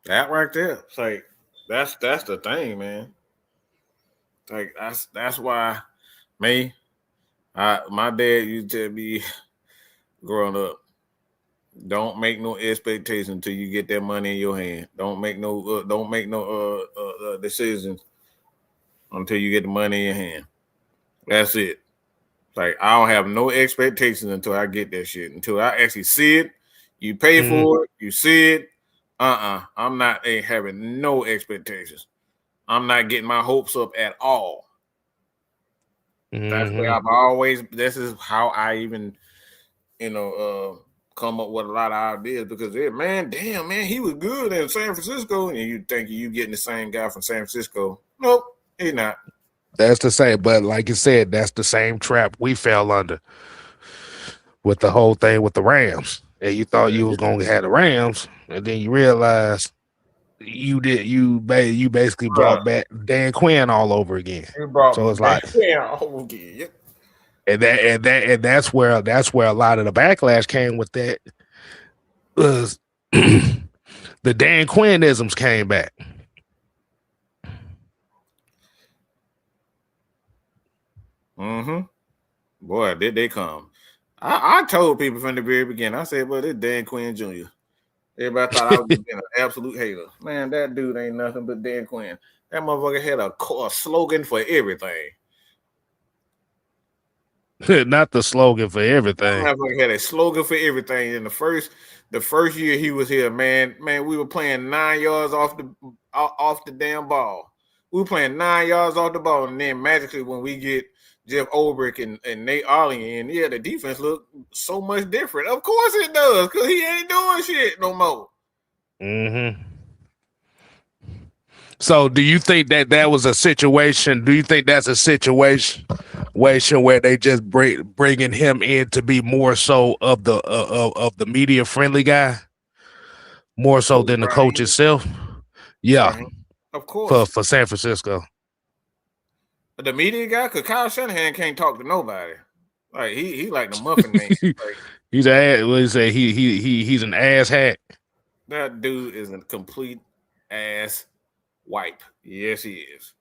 That right there. It's like that's the thing, man. Like that's why my dad used to tell me growing up, don't make no expectations until you get that money in your hand. Don't make no decisions until you get the money in your hand. That's it. Like I don't have no expectations until I get that shit. Until I actually see it, you pay for it, you see it. I'm not having no expectations. I'm not getting my hopes up at all. That's where I've always. This is how I even, come up with a lot of ideas because man, he was good in San Francisco, and you think you getting the same guy from San Francisco? Nope, he's not. That's the same, but like you said, that's the same trap we fell under with the whole thing with the Rams. And you thought you was gonna have the Rams, and then you realized you basically brought back Dan Quinn all over again. So it's like all over again. And that's where a lot of the backlash came with that. Was the Dan Quinn-isms came back. Mm-hmm. Boy, did they come. I told people from the very beginning, I said, well, this Dan Quinn Jr. Everybody thought I was being an absolute hater. Man, that dude ain't nothing but Dan Quinn. That motherfucker had a slogan for everything. Not the slogan for everything. That motherfucker had a slogan for everything. In the first year he was here, man, we were playing 9 yards off the damn ball. We were playing 9 yards off the ball, and then magically when we get Jeff Ulbrich and Nate Ollie in, the defense look so much different. Of course it does, because he ain't doing shit no more. Mm-hmm. So do you think that was a situation? Do you think that's a situation where they just bringing him in to be more so of the media friendly guy, more so than the coach itself? Yeah, of course. For San Francisco. The media guy, because Kyle Shanahan can't talk to nobody. Like he like the muffin man. Like, he's an what do you say? He's an ass hat. That dude is a complete ass wipe. Yes, he is.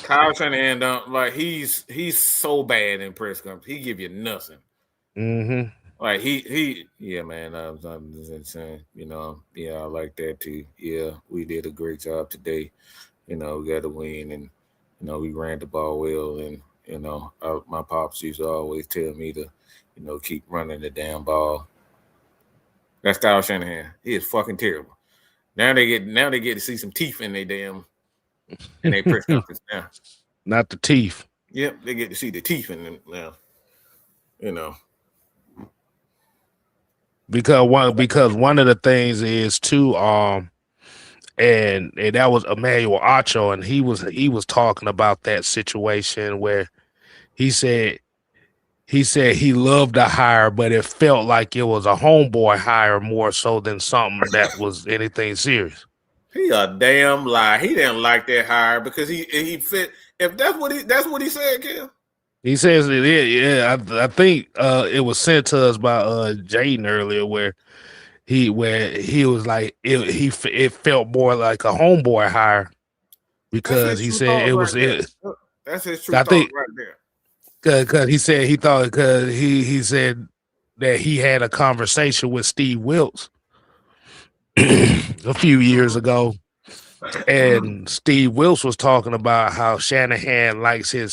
Kyle Shanahan he's so bad in press conference. He give you nothing. Mm-hmm. Like yeah, man. I'm just saying, I like that too. Yeah, we did a great job today. We got to win, and we ran the ball well, and my pops used to always tell me to, keep running the damn ball. That's Kyle Shanahan. He is fucking terrible. Now they get to see some teeth in their press conference now. Not the teeth. Yep, they get to see the teeth in them now. Because one of the things is too and that was Emmanuel Acho, and he was talking about that situation where he said he loved the hire, but it felt like it was a homeboy hire more so than something that was anything serious. He a damn lie. He didn't like that hire because he fit. If that's what he said, Kim. He says it. Yeah. I think it was sent to us by Jaden earlier, where he was like it felt more like a homeboy hire That's because his he true said thoughts it right was there. it. Look, that's his true I thoughts think right there. because he said he thought because he said that he had a conversation with Steve Wilkes a few years ago, and Steve Wilkes was talking about how Shanahan likes a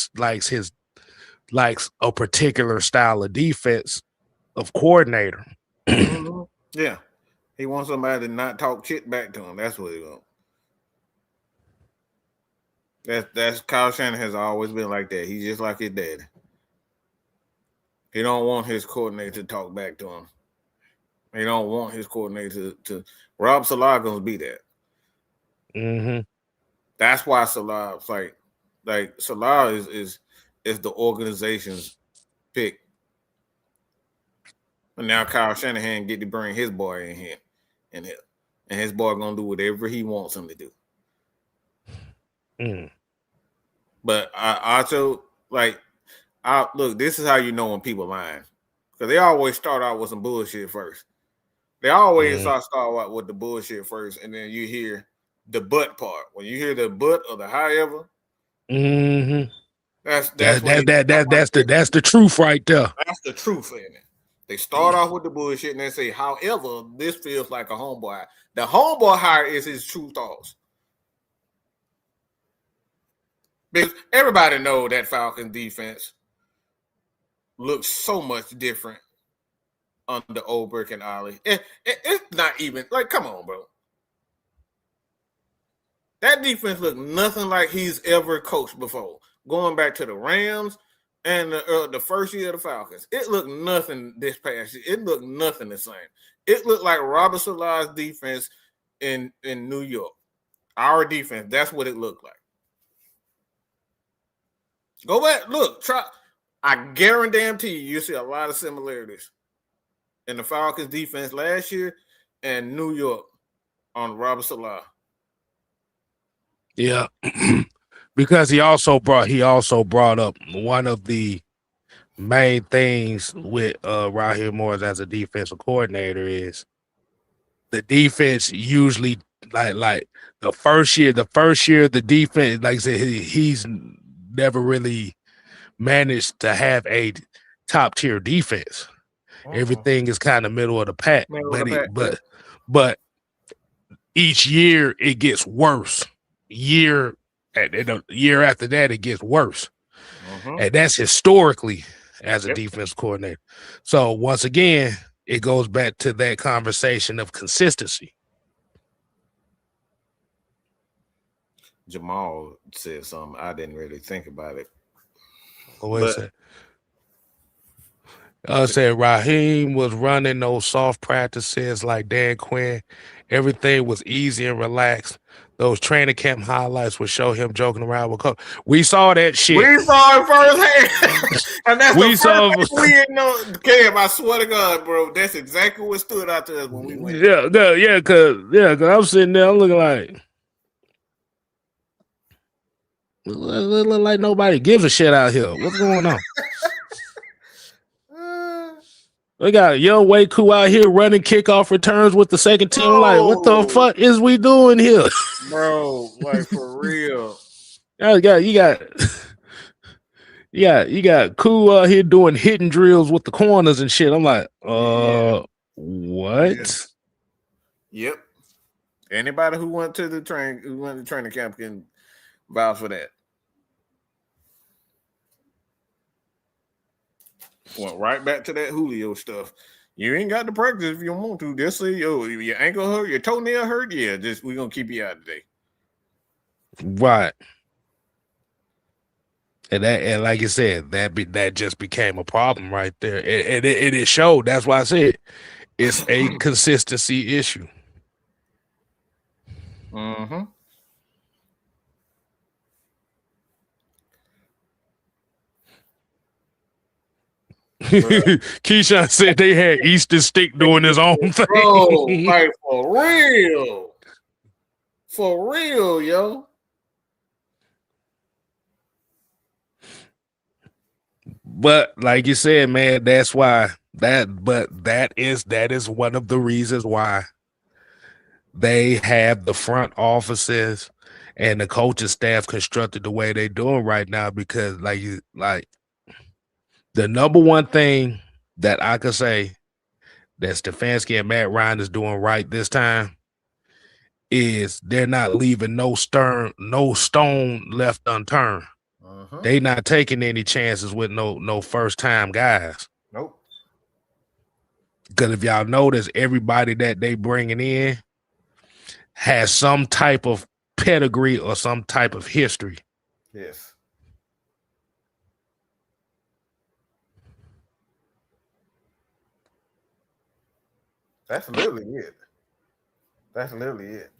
particular style of defense of coordinator. Mm-hmm. Yeah, he wants somebody to not talk shit back to him. That's what he wants. That's Kyle Shanahan has always been like that. He's just like his dad. He don't want his coordinator to talk back to him. He don't want his coordinator to Rob Salah gonna be that. Mm-hmm. That's why Salah's like Salah is the organization's pick. And now Kyle Shanahan get to bring his boy in here, and his boy gonna do whatever he wants him to do. Mm. But I also look. This is how you know when people lying, because they always start out with some bullshit first. They always start out with the bullshit first, and then you hear the but part. When you hear the but or the however, Mm-hmm. that's That's the truth right there. that's the truth in it. They start off with the bullshit and they say, however, this feels like a homeboy. The homeboy hire is his true thoughts. Because everybody know that Falcons defense looks so much different under Olberg and Ollie. It's not even like, come on, bro. That defense looked nothing like he's ever coached before. Going back to the Rams and the first year of the Falcons, it looked nothing this past year. It looked nothing the same. It looked like Robert Salah's defense in New York. Our defense, that's what it looked like. Go back, look, try. I guarantee you'll see a lot of similarities in the Falcons defense last year and New York on Robert Salah. Yeah. Because he also brought up one of the main things with Raheem Morris as a defensive coordinator is the defense usually like the first year the defense, like I said, he's never really managed to have a top tier defense. Everything is kind of middle of the pack, but each year it gets worse. Year after that it gets worse. And that's historically as a defense coordinator. So once again, it goes back to that conversation of consistency. Jamal said something. I didn't really think about it. What is it? Said Raheem was running those soft practices like Dan Quinn. Everything was easy and relaxed. Those training camp highlights would show him joking around with coach. We saw that shit. We saw it firsthand. And that's the first thing we didn't know. Cam, I swear to God, bro, that's exactly what stood out to us when we went. Yeah, cause I'm sitting there, I'm looking like look like nobody gives a shit out here. What's going on? We got Young Wei Koo out here running kickoff returns with the second team. Like, what the fuck is we doing here? Bro, like for real. You got Koo out here doing hitting drills with the corners and shit. I'm like, what? Yep. Anybody who went to training camp can vouch for that. Went right back to that Julio stuff. You ain't got to practice if you don't want to. Just say, your ankle hurt, your toenail hurt. Yeah, we're gonna keep you out today. Right. And like you said, that just became a problem right there. And it showed. That's why I said it's a consistency issue. Mm-hmm. Keyshawn said they had Easton Stick doing his own thing. Bro, like for real. For real, yo. But like you said, man, that's why that is one of the reasons why they have the front offices and the coaching staff constructed the way they're doing right now, because like the number one thing that I could say that Stefanski and Matt Ryan is doing right this time is they're not leaving no stone left unturned. They not taking any chances with no first time guys. Nope. Because if y'all notice, everybody that they bringing in has some type of pedigree or some type of history. Yes. That's literally it. That's literally it.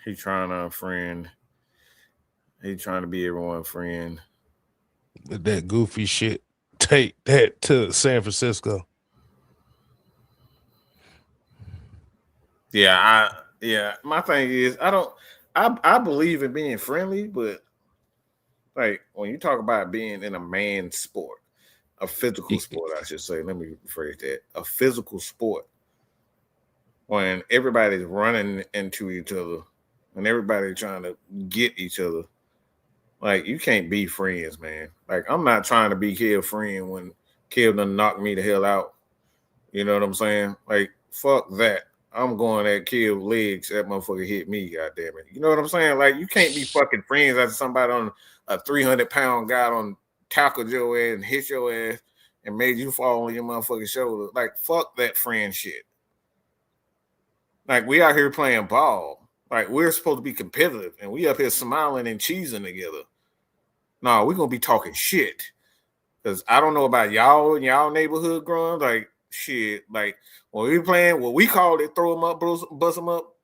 He trying to friend. He trying to be everyone's friend. With that goofy shit, take that to San Francisco. Yeah, my thing is I believe in being friendly, but like when you talk about being in a man's sport, a physical sport, I should say, let me rephrase that, a physical sport, when everybody's running into each other and everybody's trying to get each other, like you can't be friends, man. Like I'm not trying to be Kev's friend when Kev done knocked me the hell out. You know what I'm saying? Like fuck that. I'm going at Kev's legs. That motherfucker hit me, goddamn it. You know what I'm saying? Like you can't be fucking friends after somebody on a 300-pound guy on tackled your ass and hit your ass and made you fall on your motherfucking shoulder. Like fuck that friend shit. Like we out here playing ball. Like we're supposed to be competitive and we up here smiling and cheesing together. No, we're gonna be talking shit. Cause I don't know about y'all in y'all neighborhood growing like shit. Like when we playing what we call it, throw them up, bust them up.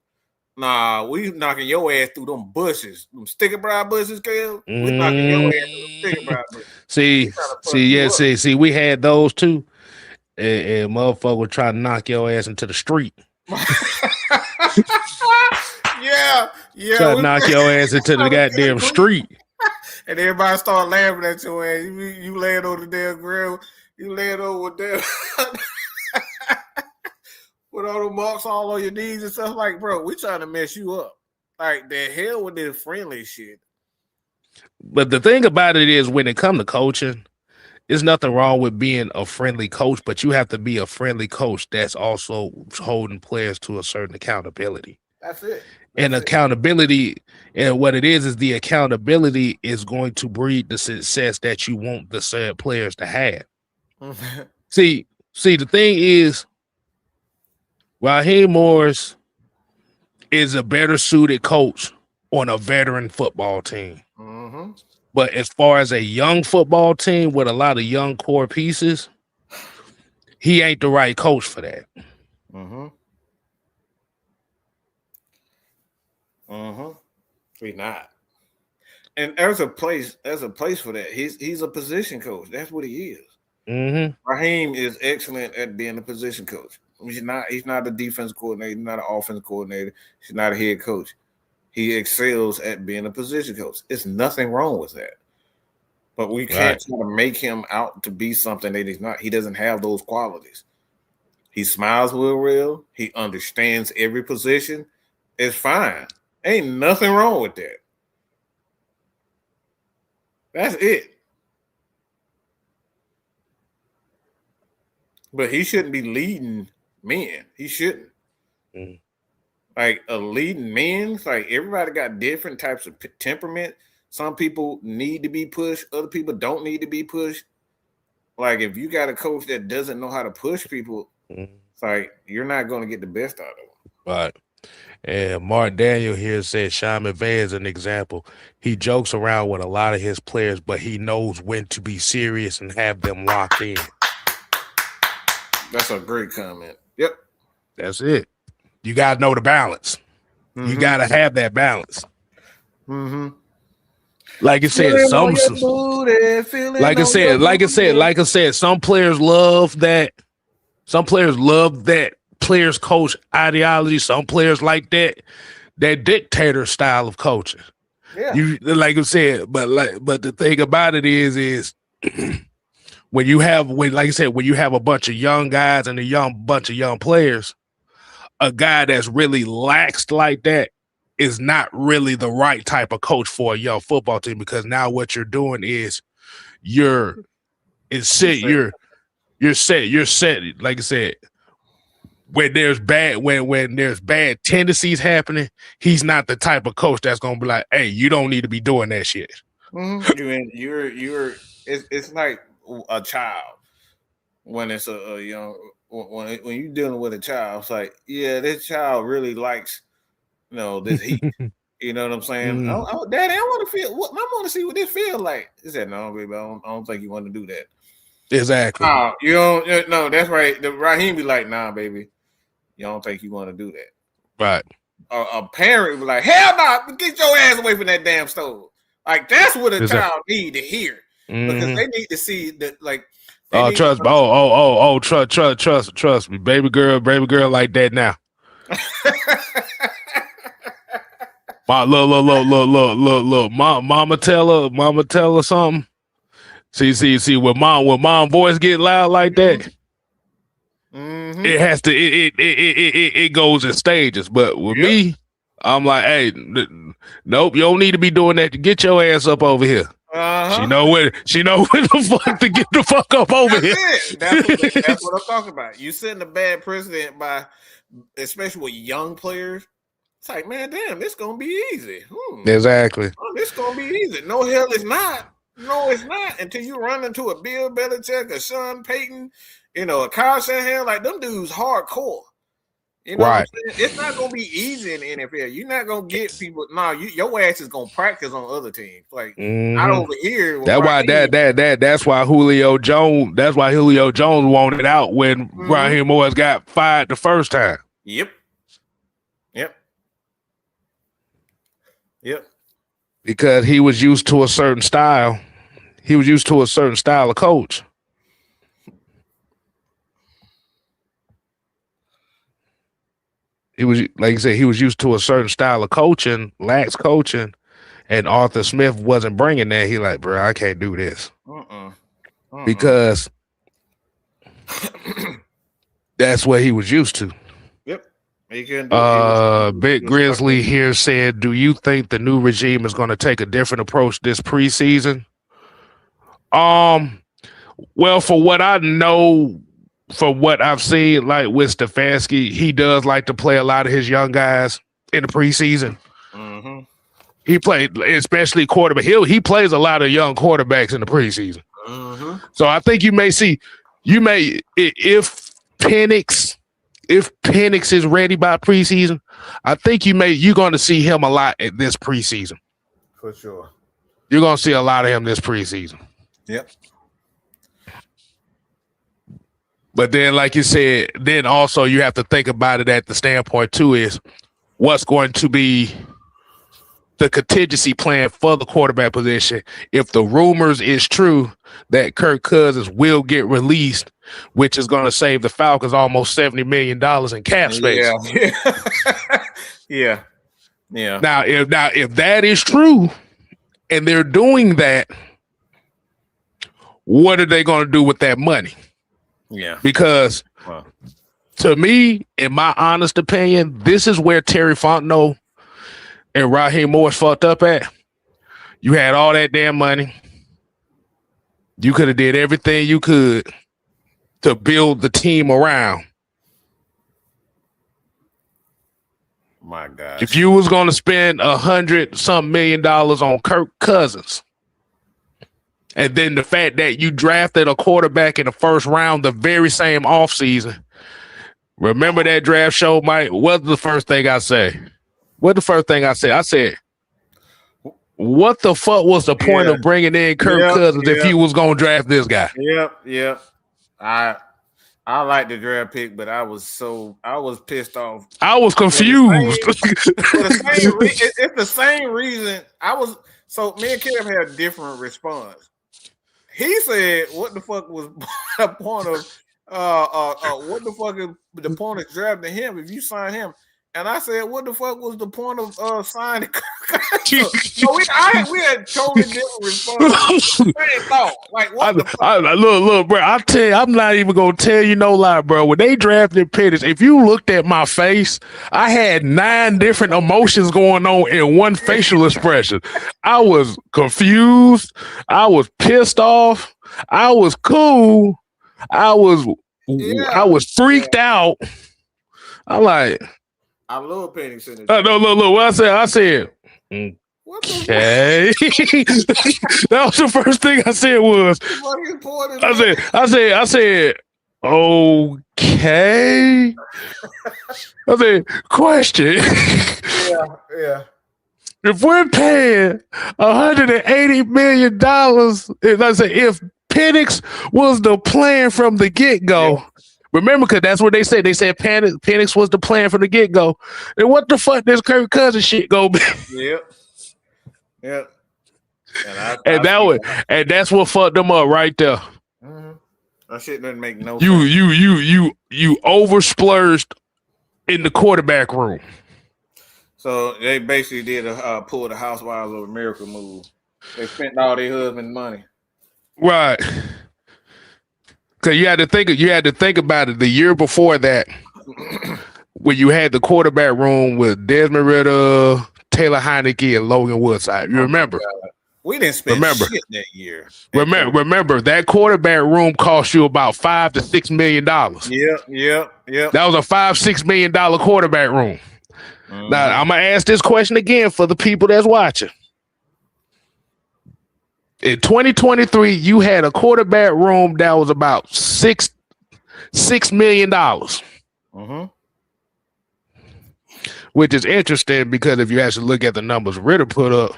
Nah, we knocking your ass through them bushes, them sticker briar bushes, Kale. We knocking your ass through them sticker briar bushes. See, we had those too, and motherfucker was trying to knock your ass into the street. yeah. Try to knock your ass into the goddamn street. And everybody start laughing at your ass. You laying on the damn ground. You laying over there with all the marks all on your knees and stuff. Like, bro, we trying to mess you up. Like, the hell with this friendly shit. But the thing about it is, when it comes to coaching, there's nothing wrong with being a friendly coach, but you have to be a friendly coach that's also holding players to a certain accountability. That's it. Accountability, and what it is the accountability is going to breed the success that you want the said players to have. See, the thing is, Raheem Morris is a better suited coach on a veteran football team. Mm-hmm. But as far as a young football team with a lot of young core pieces, he ain't the right coach for that. Mm-hmm. Mm-hmm. He's not. And there's a place for that. He's a position coach. That's what he is. Mm-hmm. Raheem is excellent at being a position coach. He's not a defense coordinator, he's not an offense coordinator, he's not a head coach. He excels at being a position coach. There's nothing wrong with that. But we can't try to make him out to be something that he's not. He doesn't have those qualities. He smiles real. He understands every position. It's fine. Ain't nothing wrong with that. That's it. But he shouldn't be leading men. He shouldn't. Mm-hmm. Like a leading man, like everybody got different types of temperament. Some people need to be pushed. Other people don't need to be pushed. Like if you got a coach that doesn't know how to push people, it's like you're not going to get the best out of them. Right. And Mark Daniel here said Sean McVay is an example. He jokes around with a lot of his players, but he knows when to be serious and have them locked in. That's a great comment. Yep. That's it. You got to know the balance. Mm-hmm. You got to have that balance. Mm-hmm. Like I said, some players love that. Some players love that players coach ideology. Some players like that dictator style of coaching. Yeah. You like you said, but the thing about it is when you have like I said, when you have a bunch of young guys and bunch of young players, a guy that's really laxed like that is not really the right type of coach for a young football team, because now what you're doing is you're set. Like I said, when there's bad tendencies happening, he's not the type of coach that's gonna be like, hey, you don't need to be doing that shit. Mm-hmm. You're it's like a child when it's a young when you're dealing with a child. It's like, yeah, this child really likes this heat. You know what I'm saying? Daddy, I want to feel. I want to see what this feels like. He said, "No, baby, I don't think you want to do that." Exactly. You don't. No, that's right. The Raheem be like, "Nah, baby, you don't think you want to do that?" Right. A parent be like, "Hell no! Nah, get your ass away from that damn stove." Like that's what a child need to hear, because they need to see that. Like, trust me, baby girl like that now. Look. Mama tell her something. See, when mom voice get loud like that, it has to. It goes in stages. But with me, I'm like, hey, nope, you don't need to be doing that. To get your ass up over here. She know when the fuck to get the fuck up over here. That's what I'm talking about. You setting a bad precedent by, especially with young players. It's like, man, damn, this gonna be easy. Exactly. Oh, this gonna be easy. No, hell, it's not. No, it's not. Until you run into a Bill Belichick, a Sean Payton, a Kyle Shanahan, like them dudes hardcore. You know what I'm saying? It's not gonna be easy in the NFL. You're not gonna get people. No, your ass is gonna practice on other teams. Like not over here. That's why Julio Jones. That's why Julio Jones wanted out when Raheem Morris got fired the first time. Yep. Because he was used to a certain style. He was used to a certain style of coach. He was, like you said, he was used to a certain style of coaching, lax coaching, and Arthur Smith wasn't bringing that. He like, bro, I can't do this. Because that's what he was used to. Big Grizzly here said, do you think the new regime is going to take a different approach this preseason? Well, for what I know, from what I've seen, like with Stefanski, he does like to play a lot of his young guys in the preseason. He played, especially quarterback. He plays a lot of young quarterbacks in the preseason. So I think if Penix is ready by preseason, I think you're going to see him a lot at this preseason. For sure. You're going to see a lot of him this preseason. Yep. But then, like you said, then also you have to think about it at the standpoint too, is what's going to be the contingency plan for the quarterback position if the rumors is true that Kirk Cousins will get released, which is going to save the Falcons almost $70 million in cap space. Yeah. Now, if that is true and they're doing that, what are they going to do with that money? Yeah. Because to me, in my honest opinion, this is where Terry Fontenot and Raheem Morris fucked up at. You had all that damn money. You could have did everything you could to build the team around. My God. If you was going to spend $100-something million on Kirk Cousins, and then the fact that you drafted a quarterback in the first round the very same offseason. Remember that draft show, Mike? What's the first thing I say? I said, what the fuck was the point of bringing in Kirk Cousins if you was going to draft this guy? Yep. I like the draft pick, but I was pissed off. I was confused. It's the same reason so me and Kev had a different response. He said, what the fuck was the point of what the fuck is the point of drafting him if you sign him? And I said, "What the fuck was the point of signing?" So we had totally different responses. Same thought. Like what the fuck? Look, bro. I tell you, I'm not even gonna tell you no lie, bro. When they drafted Penix, if you looked at my face, I had 9 different emotions going on in one facial expression. I was confused. I was pissed off. I was cool. I was freaked out. I'm like, I love Penix in it. No, look. What I said. Okay. That was the first thing I said was. I said. Okay. I said, question. Yeah. If we're paying $180 million, if Penix was the plan from the get-go, remember, because that's what they said. They said Penix was the plan from the get-go. And what the fuck this Kirk Cousins shit go be? Yep. And that's what fucked them up right there. Mm-hmm. That shit doesn't make no sense. You oversplurged in the quarterback room. So they basically did a pull the Housewives of America move. They spent all their husband's money. Right. Because you had to think about it. The year before that, when you had the quarterback room with Desmond Ridder, Taylor Heineke, and Logan Woodside. You remember? We didn't spend shit that year. Remember that quarterback room cost you about $5 to $6 million. Yep. That was a $5-6 million quarterback room. Mm-hmm. Now I'm gonna ask this question again for the people that's watching. In 2023, you had a quarterback room that was about $6 million. Mm-hmm. Which is interesting because if you actually look at the numbers Ridder put up,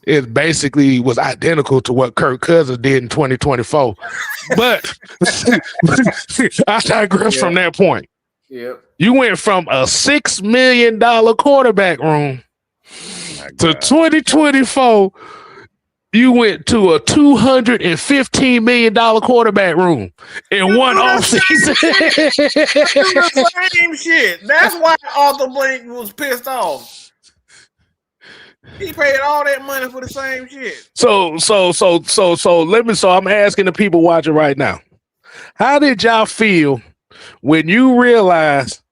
it basically was identical to what Kirk Cousins did in 2024. But I digress from that point. Yep. You went from a $6 million quarterback room to 2024. You went to a $215 million quarterback room in one offseason. The same shit. That's why Arthur Blank was pissed off. He paid all that money for the same shit. So I'm asking the people watching right now. How did y'all feel when you realized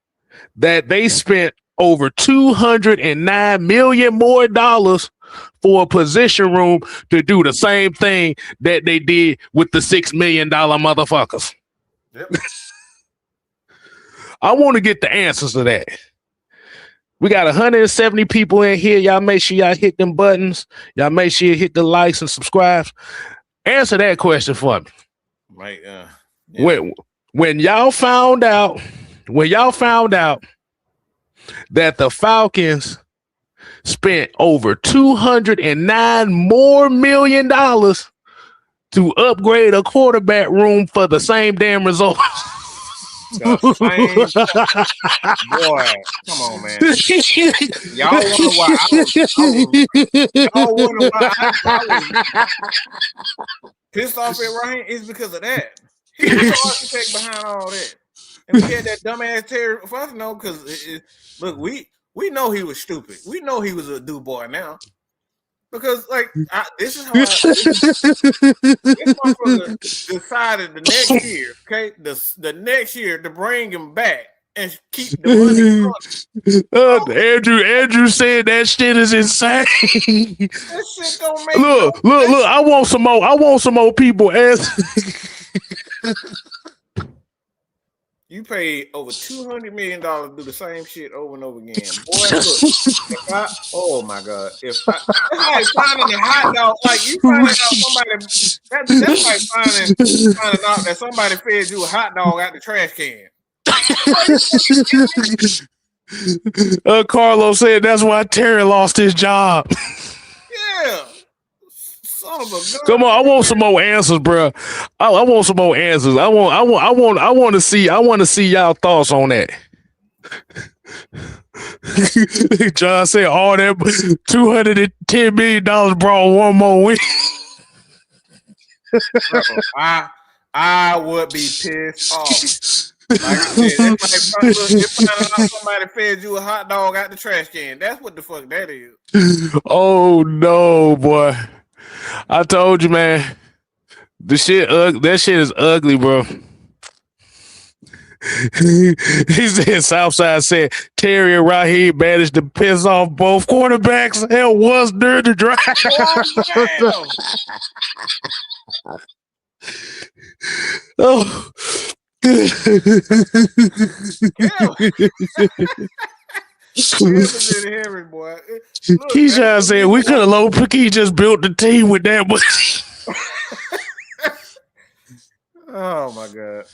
that they spent over $209 million more for a position room to do the same thing that they did with the $6 million motherfuckers? Yep. I want to get the answers to that. We got 170 people in here. Y'all make sure y'all hit them buttons. Y'all make sure you hit the likes and subscribes. Answer that question for me. Right. Yeah. When y'all found out that the Falcons spent over $209 million to upgrade a quarterback room for the same damn results. Boy, come on, man. Y'all wonder why I was pissed off at Raheem? It's because of that. He was the architect behind all that. And we had that dumbass Terry first, no, because look, we know he was stupid. We know he was a do boy now. Because this is how this motherfucker decided the next year, okay, the next year to bring him back and keep the money. Andrew said that shit is insane. That shit don't make look. I want some more people asking. You paid over $200 million to do the same shit over and over again. Boy, look, oh my God. That's like finding a hot dog. Like you finding out somebody, that's like finding out that somebody fed you a hot dog out the trash can. Carlos said that's why Terry lost his job. Yeah. Son of a gun. Come on, I want some more answers, bro. I want some more answers. I want to see y'all thoughts on that. John said all that $210 million brought one more win. I would be pissed off. Like I said, it somebody fed you a hot dog out the trash can. That's what the fuck that is. Oh no, boy! I told you, man. That shit is ugly, bro. He said Southside said Terry and Raheem managed to piss off both quarterbacks. Hell was during the drive. Oh. Henry, boy. Keyshawn said we could have low He just built the team with that money. Oh my god.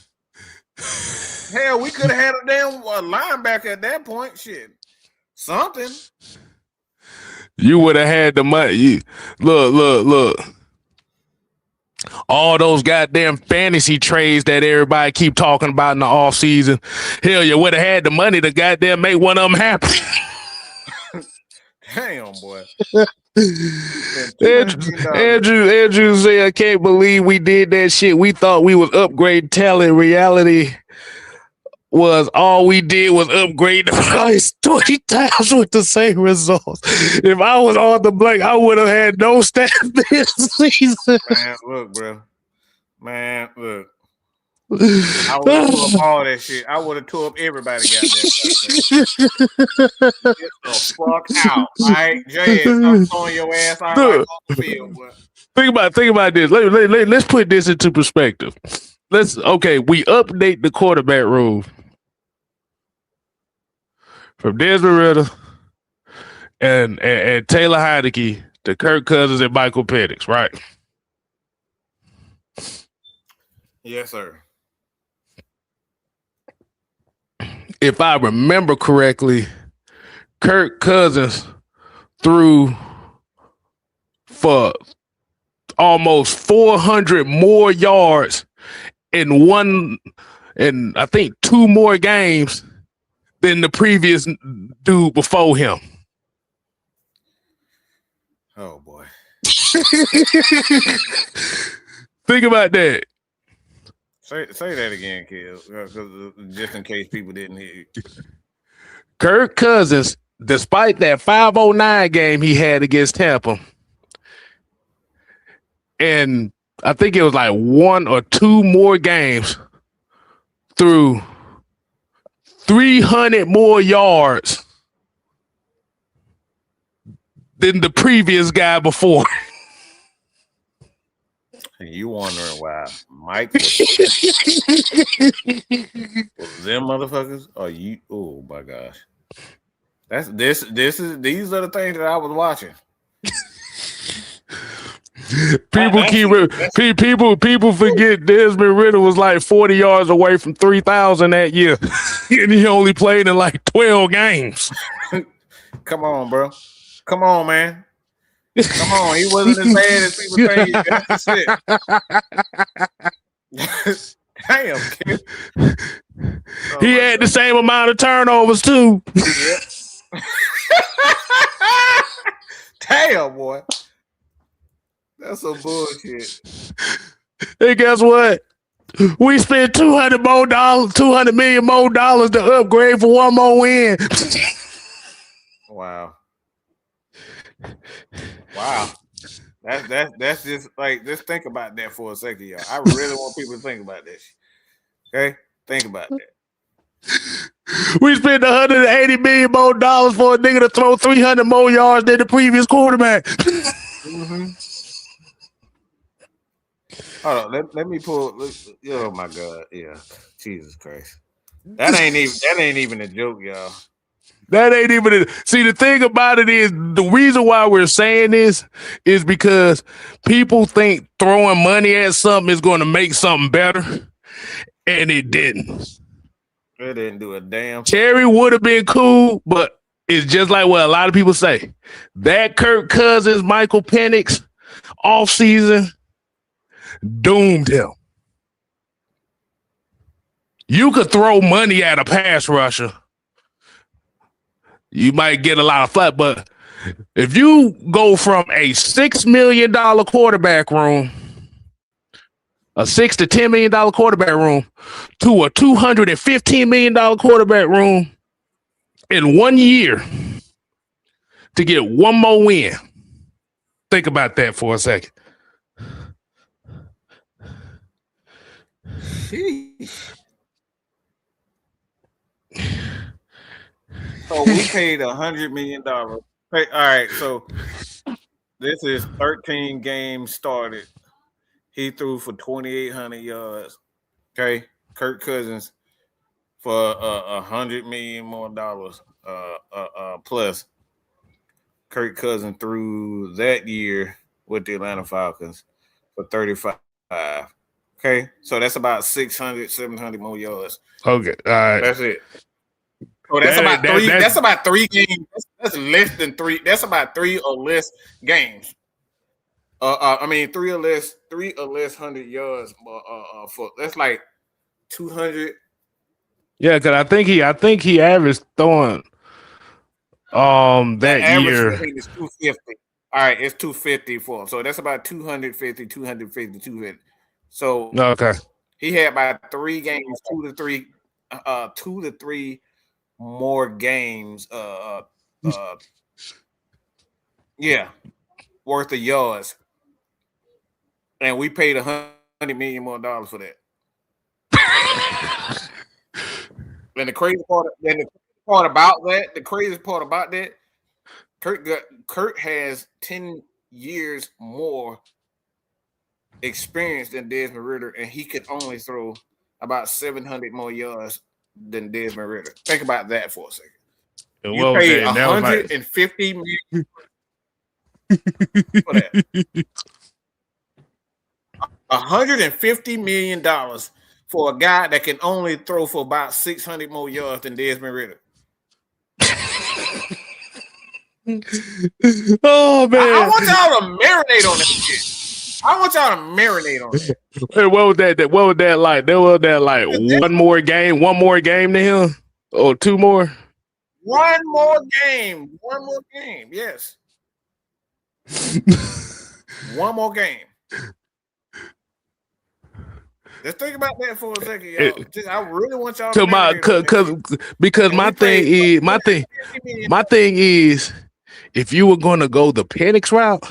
Hell, we could have had a damn linebacker at that point. Shit. Something. You would have had the money. Look. All those goddamn fantasy trades that everybody keep talking about in the offseason. Hell, you would have had the money to goddamn make one of them happen. Damn, boy. Andrew said, I can't believe we did that shit. We thought we was upgrade talent. Reality was all we did was upgrade the price 20 times with the same results. If I was on the blank, I would have had no staff this season. Man, look, bro. Man, look. I would have tore up all that shit. I would have tore up everybody got that. Get the fuck out. All right, Jay, I'm throwing your ass out like on the field, boy. Think about this. Let's put this into perspective. We update the quarterback room from Desmond Ritter and Taylor Heinicke to Kirk Cousins and Michael Penix, right? Yes, sir. If I remember correctly, Kirk Cousins threw for almost 400 more yards in I think 2 more games than the previous dude before him. Oh boy. Think about that. Say that again, kid, just in case people didn't hear you. Kirk Cousins, despite that 509 game he had against Tampa, and I think it was like 1 or 2 more games, through 300 more yards than the previous guy before. And you wondering why Mike was them motherfuckers? Or you? Oh my gosh! These are the things that I was watching. People forget Desmond Ritter was like 40 yards away from 3,000 that year, and he only played in like 12 games. Come on, bro. Come on, man. Come on, he wasn't as bad as people think. That's Damn, kid. He had the same amount of turnovers too. Yeah. Damn, boy. That's some bullshit. Hey, guess what? We spent $200 million more to upgrade for one more win. Wow. Wow. That's just like, just think about that for a second, y'all. I really want people to think about this. Okay? Think about that. We spent $180 million more for a nigga to throw 300 more yards than the previous quarterback. Mm-hmm. Hold on, let me pull. Oh my God, yeah, Jesus Christ, that ain't even a joke, y'all. That ain't even see, the thing about it is, the reason why we're saying this is because people think throwing money at something is going to make something better, and it didn't. It didn't do a damn. Terry would have been cool, but it's just like what a lot of people say. That Kirk Cousins, Michael Penix offseason doomed him. You could throw money at a pass rusher. You might get a lot of flack, but if you go from a $6 million quarterback room, a $6 to $10 million quarterback room to a $215 million quarterback room in 1 year to get one more win. Think about that for a second. So we paid $100 million. All right, so this is 13 games started. He threw for 2,800 yards. Okay, Kirk Cousins for $100 million more dollars plus. Kirk Cousins threw that year with the Atlanta Falcons for 35. Okay, so that's about 600, 700 more yards. Okay, all right. That's it. So that's about three. That's about 3 games. That's less than 3. That's about 3 or less games. I mean 3 or less 100 yards. For that's like 200. Yeah, because I think he averaged throwing that year. Average is 250. All right, it's 250 for him. So that's about 250. So okay, he had about 3 games, 2 to 3 more games. Yeah, worth of yards, and we paid $100 million more dollars for that. And the craziest part about that, Kurt has 10 years more experience than Desmond Ridder, and he could only throw about 700 more yards than Desmond Ridder. Think about that for a second. You paid $150 million for that. $150 million for a guy that can only throw for about 600 more yards than Desmond Ridder. Oh man! I want y'all to marinate on that shit. I want y'all to marinate on that. Hey, what was that like? There was that like one more game to him, or 2 more. One more game. Yes. One more game. Just think about that for a second, y'all. I really want y'all to because my thing is, if you were going to go the Penix route,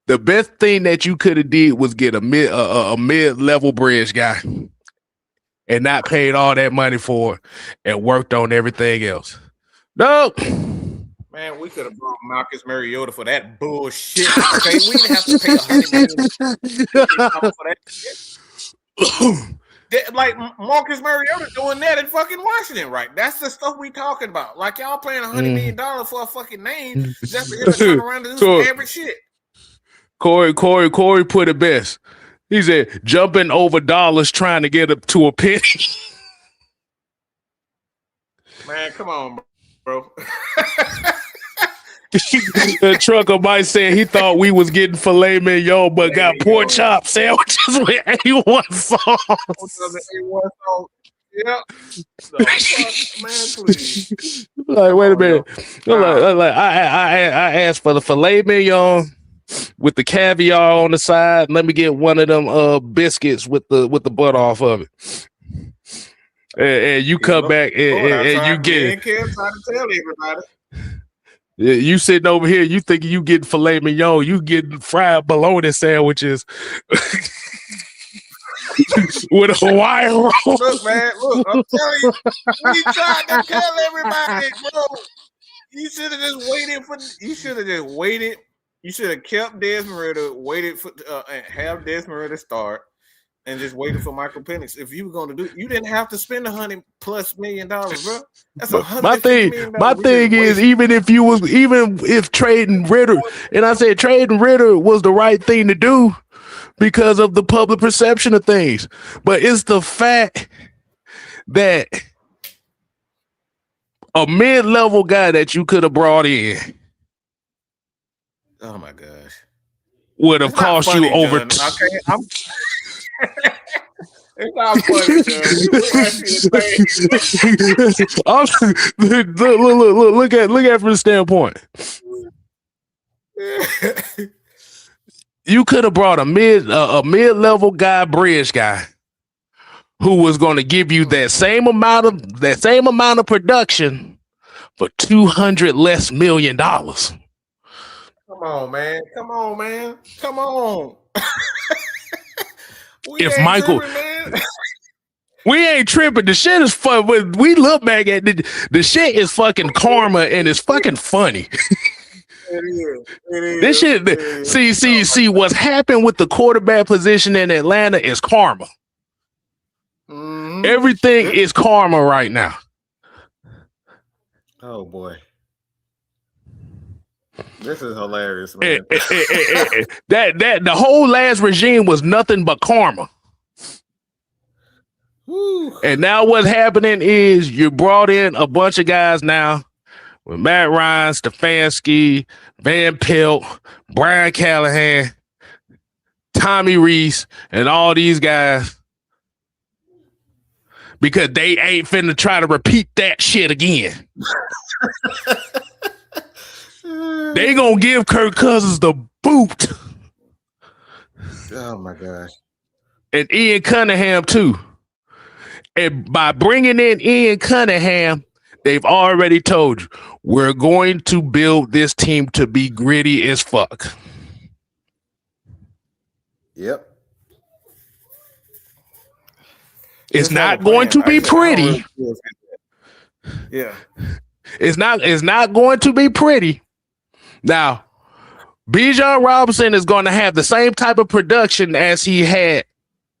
the best thing that you could have did was get a mid-level bridge guy and not paid all that money for it and worked on everything else. No. Man, we could have brought Marcus Mariota for that bullshit. Okay, we didn't have to pay $100 million for that shit. Like Marcus Mariota doing that in fucking Washington, right? That's the stuff we talking about. Like y'all paying $100 million for a fucking name just for him to turn around and do some average shit. Corey put it best. He said, jumping over dollars trying to get up to a penny. Man, come on, bro. The trucker might say he thought we was getting filet mignon, but got pork chop sandwiches with A1 sauce. Yeah. So, man, please. Like, wait a minute. I asked for the filet mignon with the caviar on the side. Let me get one of them biscuits with the butter off of it. And you come back and you get it. Trying to tell everybody. You sitting over here, you think you getting filet mignon, you getting fried bologna sandwiches with a Hawaiian roll. Look, man, I'm telling you, we tried to tell everybody, bro. You should have just waited. You should have kept Desmond Ridder, waited for and have Desmond Ridder start, and just waited for Michael Penix. If you were going to do, you didn't have to spend $100+ million, bro. That's $150 million. My thing is, even if trading Ridder, and I said trading Ridder was the right thing to do because of the public perception of things, but it's the fact that a mid-level guy that you could have brought in, oh my gosh, would have cost you over. It's not funny, Look at from the standpoint. You could have brought a mid-level guy, bridge guy, who was going to give you that same amount of production for $200 less million. Come on, man. Come on, man. Come on. If Michael, tripping, man. we ain't tripping. The shit is fun. When we look back at the shit is fucking karma and it's fucking funny. It is. This shit. See. What's happened with the quarterback position in Atlanta is karma. Mm-hmm. Everything is karma right now. Oh boy, this is hilarious, man. That the whole last regime was nothing but karma. Woo. And now what's happening is you brought in a bunch of guys now with Matt Ryan, Stefanski, Van Pelt, Brian Callahan, Tommy Reese, and all these guys. Because they ain't finna try to repeat that shit again. They gonna give Kirk Cousins the boot. Oh my gosh. And Ian Cunningham too. And by bringing in Ian Cunningham, they've already told you, we're going to build this team to be gritty as fuck. Yep. It's not going to be pretty. Yeah. It's not going to be pretty. Now, Bijan Robinson is going to have the same type of production as he had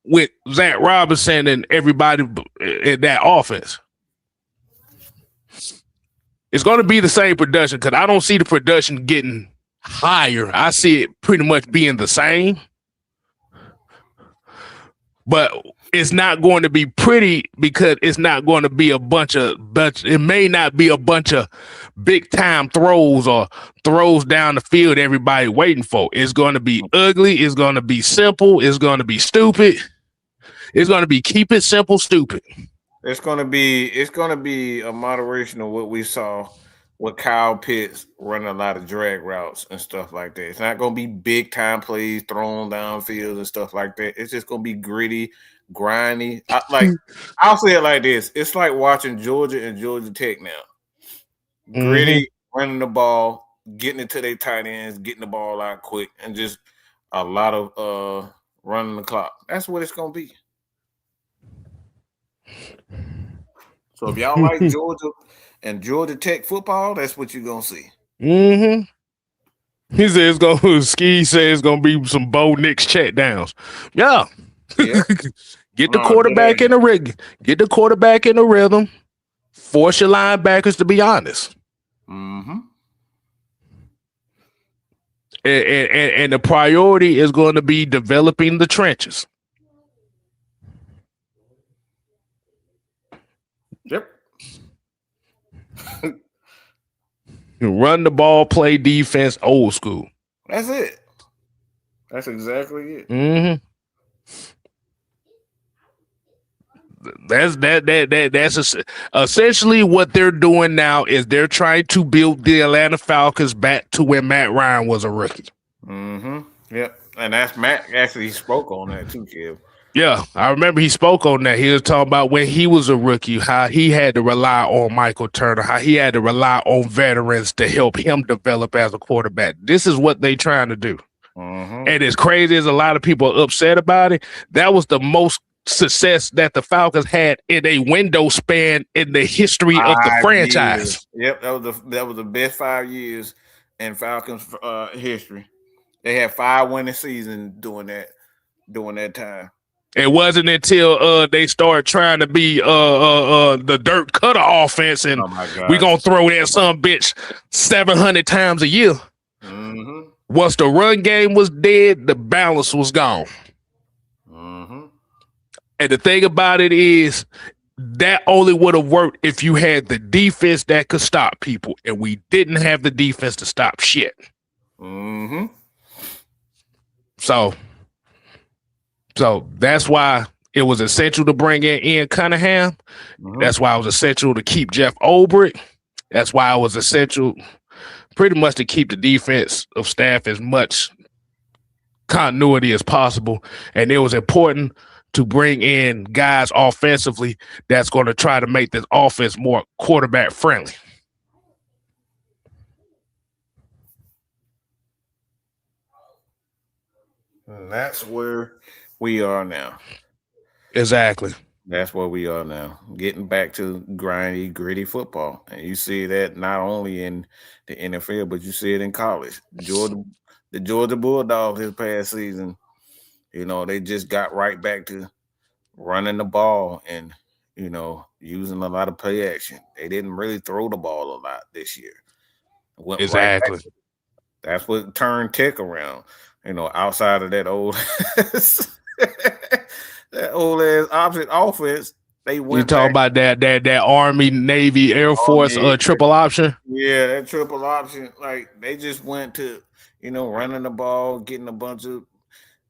with Zach Robinson and everybody in that offense. It's going to be the same production because I don't see the production getting higher. I see it pretty much being the same. But it's not going to be pretty because it's not going to be it may not be a bunch of big time throws or throws down the field everybody waiting for. It's going to be ugly. It's going to be simple. It's going to be stupid. It's going to be keep it simple, stupid. It's going to be a moderation of what we saw with Kyle Pitts running a lot of drag routes and stuff like that. It's not going to be big time plays thrown downfield and stuff like that. It's just going to be gritty, grindy. I'll say it like this. It's like watching Georgia and Georgia Tech now. Gritty, running the ball, getting it to their tight ends, getting the ball out quick, and just a lot of running the clock. That's what it's going to be. So if y'all like Georgia and Georgia Tech football, that's what you're going to see. Mm-hmm. He says Ski says it's going to be some Bo Nix check downs. Yeah. Get the quarterback in the rig. Get the quarterback in the rhythm. Force your linebackers to be honest. Mm-hmm. And the priority is going to be developing the trenches. Yep. Run the ball, play defense, old school. That's it. That's exactly it. Mm-hmm. That's essentially what they're doing now is they're trying to build the Atlanta Falcons back to when Matt Ryan was a rookie. Mm-hmm. Yep. And that's Matt actually spoke on that too, Kev. Yeah, I remember he spoke on that. He was talking about when he was a rookie, how he had to rely on Michael Turner, how he had to rely on veterans to help him develop as a quarterback. This is what they trying to do. Mm-hmm. And as crazy as a lot of people are upset about it, that was the most success that the Falcons had in a window span in the history of the franchise. Yep, that was the best 5 years in Falcons history. They had 5 winning seasons during that time. It wasn't until they started trying to be the dirt cutter offense, and we gonna throw that some bitch 700 times a year. Mm-hmm. Once the run game was dead, the balance was gone. Mm-hmm. And the thing about it is that only would have worked if you had the defense that could stop people, and we didn't have the defense to stop shit. Mm-hmm. So that's why it was essential to bring in Ian Cunningham. Mm-hmm. That's why it was essential to keep Jeff Ulbrich. That's why it was essential pretty much to keep the defense of staff as much continuity as possible. And it was important to bring in guys offensively that's going to try to make this offense more quarterback friendly. And that's where we are now. Exactly. That's where we are now. Getting back to grindy, gritty football. And you see that not only in the NFL, but you see it in college. The Georgia Bulldogs this past season, they just got right back to running the ball and, using a lot of play action. They didn't really throw the ball a lot this year. Went Exactly. right back. That's what turned Tech around. Outside of that old that old ass option offense, they went. You talking about that Army, Navy, Air Force triple option? Yeah, that triple option. Like they just went to, running the ball, getting a bunch of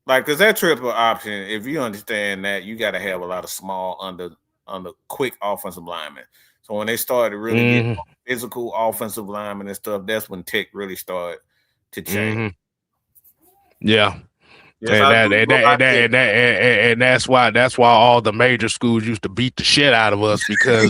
because that triple option. If you understand that, you got to have a lot of small under quick offensive linemen. So when they started really getting physical offensive linemen and stuff, that's when Tech really started to change. Yeah. Yes, and that's why all the major schools used to beat the shit out of us because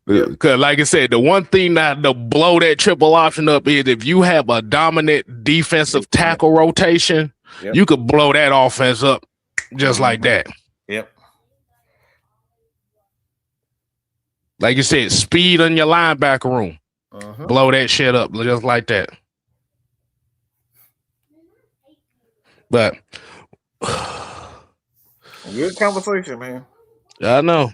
because like I said, the one thing that to blow that triple option up is if you have a dominant defensive tackle rotation, you could blow that offense up just like that. Yep. Like you said, speed in your linebacker room. Blow that shit up just like that. But good conversation, man. I know.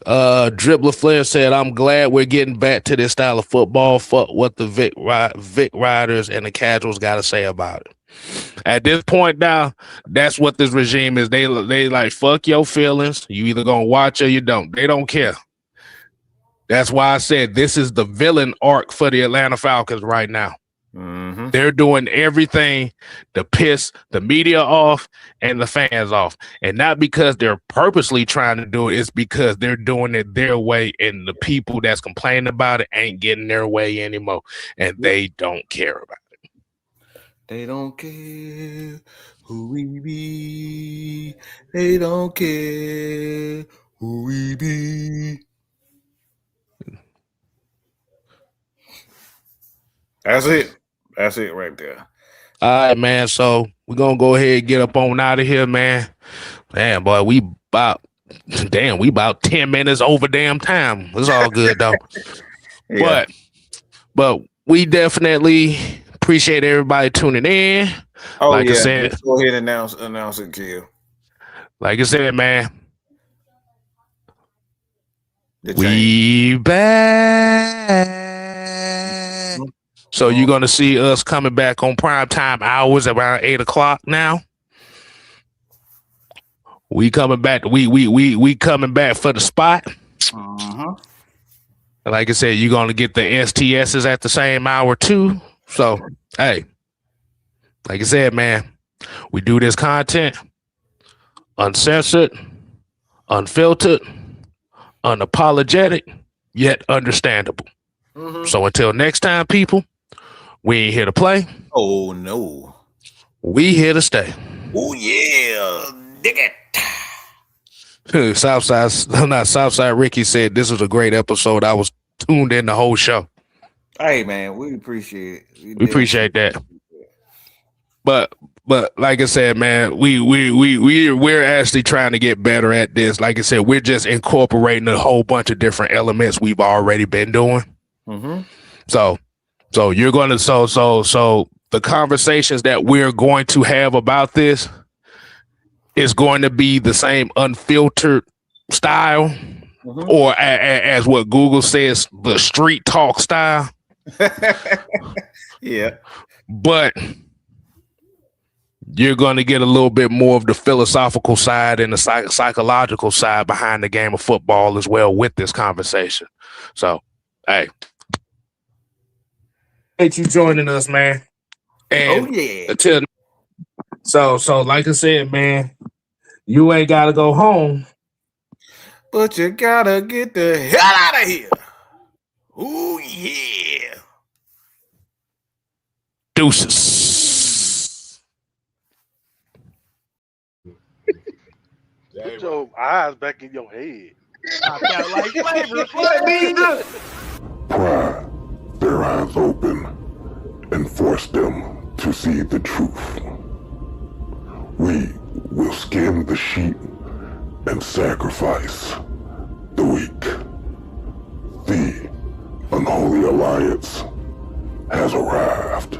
Dribbler Flair said, "I'm glad we're getting back to this style of football. Fuck what the Vic Riders and the casuals got to say about it." At this point now, that's what this regime is. They like fuck your feelings. You either gonna watch or you don't. They don't care. That's why I said this is the villain arc for the Atlanta Falcons right now. They're doing everything to piss the media off and the fans off. And not because they're purposely trying to do it, it's because they're doing it their way and the people that's complaining about it ain't getting their way anymore. And they don't care about it. They don't care who we be. They don't care who we be. That's it. That's it right there. All right, man. So we're going to go ahead and get up on out of here, man. Man, boy, we about 10 minutes over damn time. It's all good, though. Yeah. But we definitely appreciate everybody tuning in. Oh, like I said, let's go ahead and announce it, Kill. Like I said, man. We back. So you're going to see us coming back on primetime hours around 8 o'clock now. We coming back. We coming back for the spot. Like I said, you're going to get the STSs at the same hour too. So, hey, like I said, man, we do this content uncensored, unfiltered, unapologetic, yet understandable. So until next time, people, we ain't here to play. Oh, no. We here to stay. Oh, yeah. Dig it. Southside Ricky said this was a great episode. I was tuned in the whole show. Hey, man, we appreciate it. We appreciate that. But like I said, man, we're actually trying to get better at this. Like I said, we're just incorporating a whole bunch of different elements we've already been doing. So you're going to so the conversations that we're going to have about this is going to be the same unfiltered style, or as what Google says, the street talk style. Yeah, but you're going to get a little bit more of the philosophical side and the psychological side behind the game of football as well with this conversation. So, hey. Thank you joining us, man. And until so like I said, man, you ain't gotta go home, but you gotta get the hell out of here. Oh yeah. Deuces. Put your eyes back in your head. Knocked out like flavor. Pry their eyes open and force them to see the truth. We will skin the sheep and sacrifice the weak. The unholy alliance has arrived.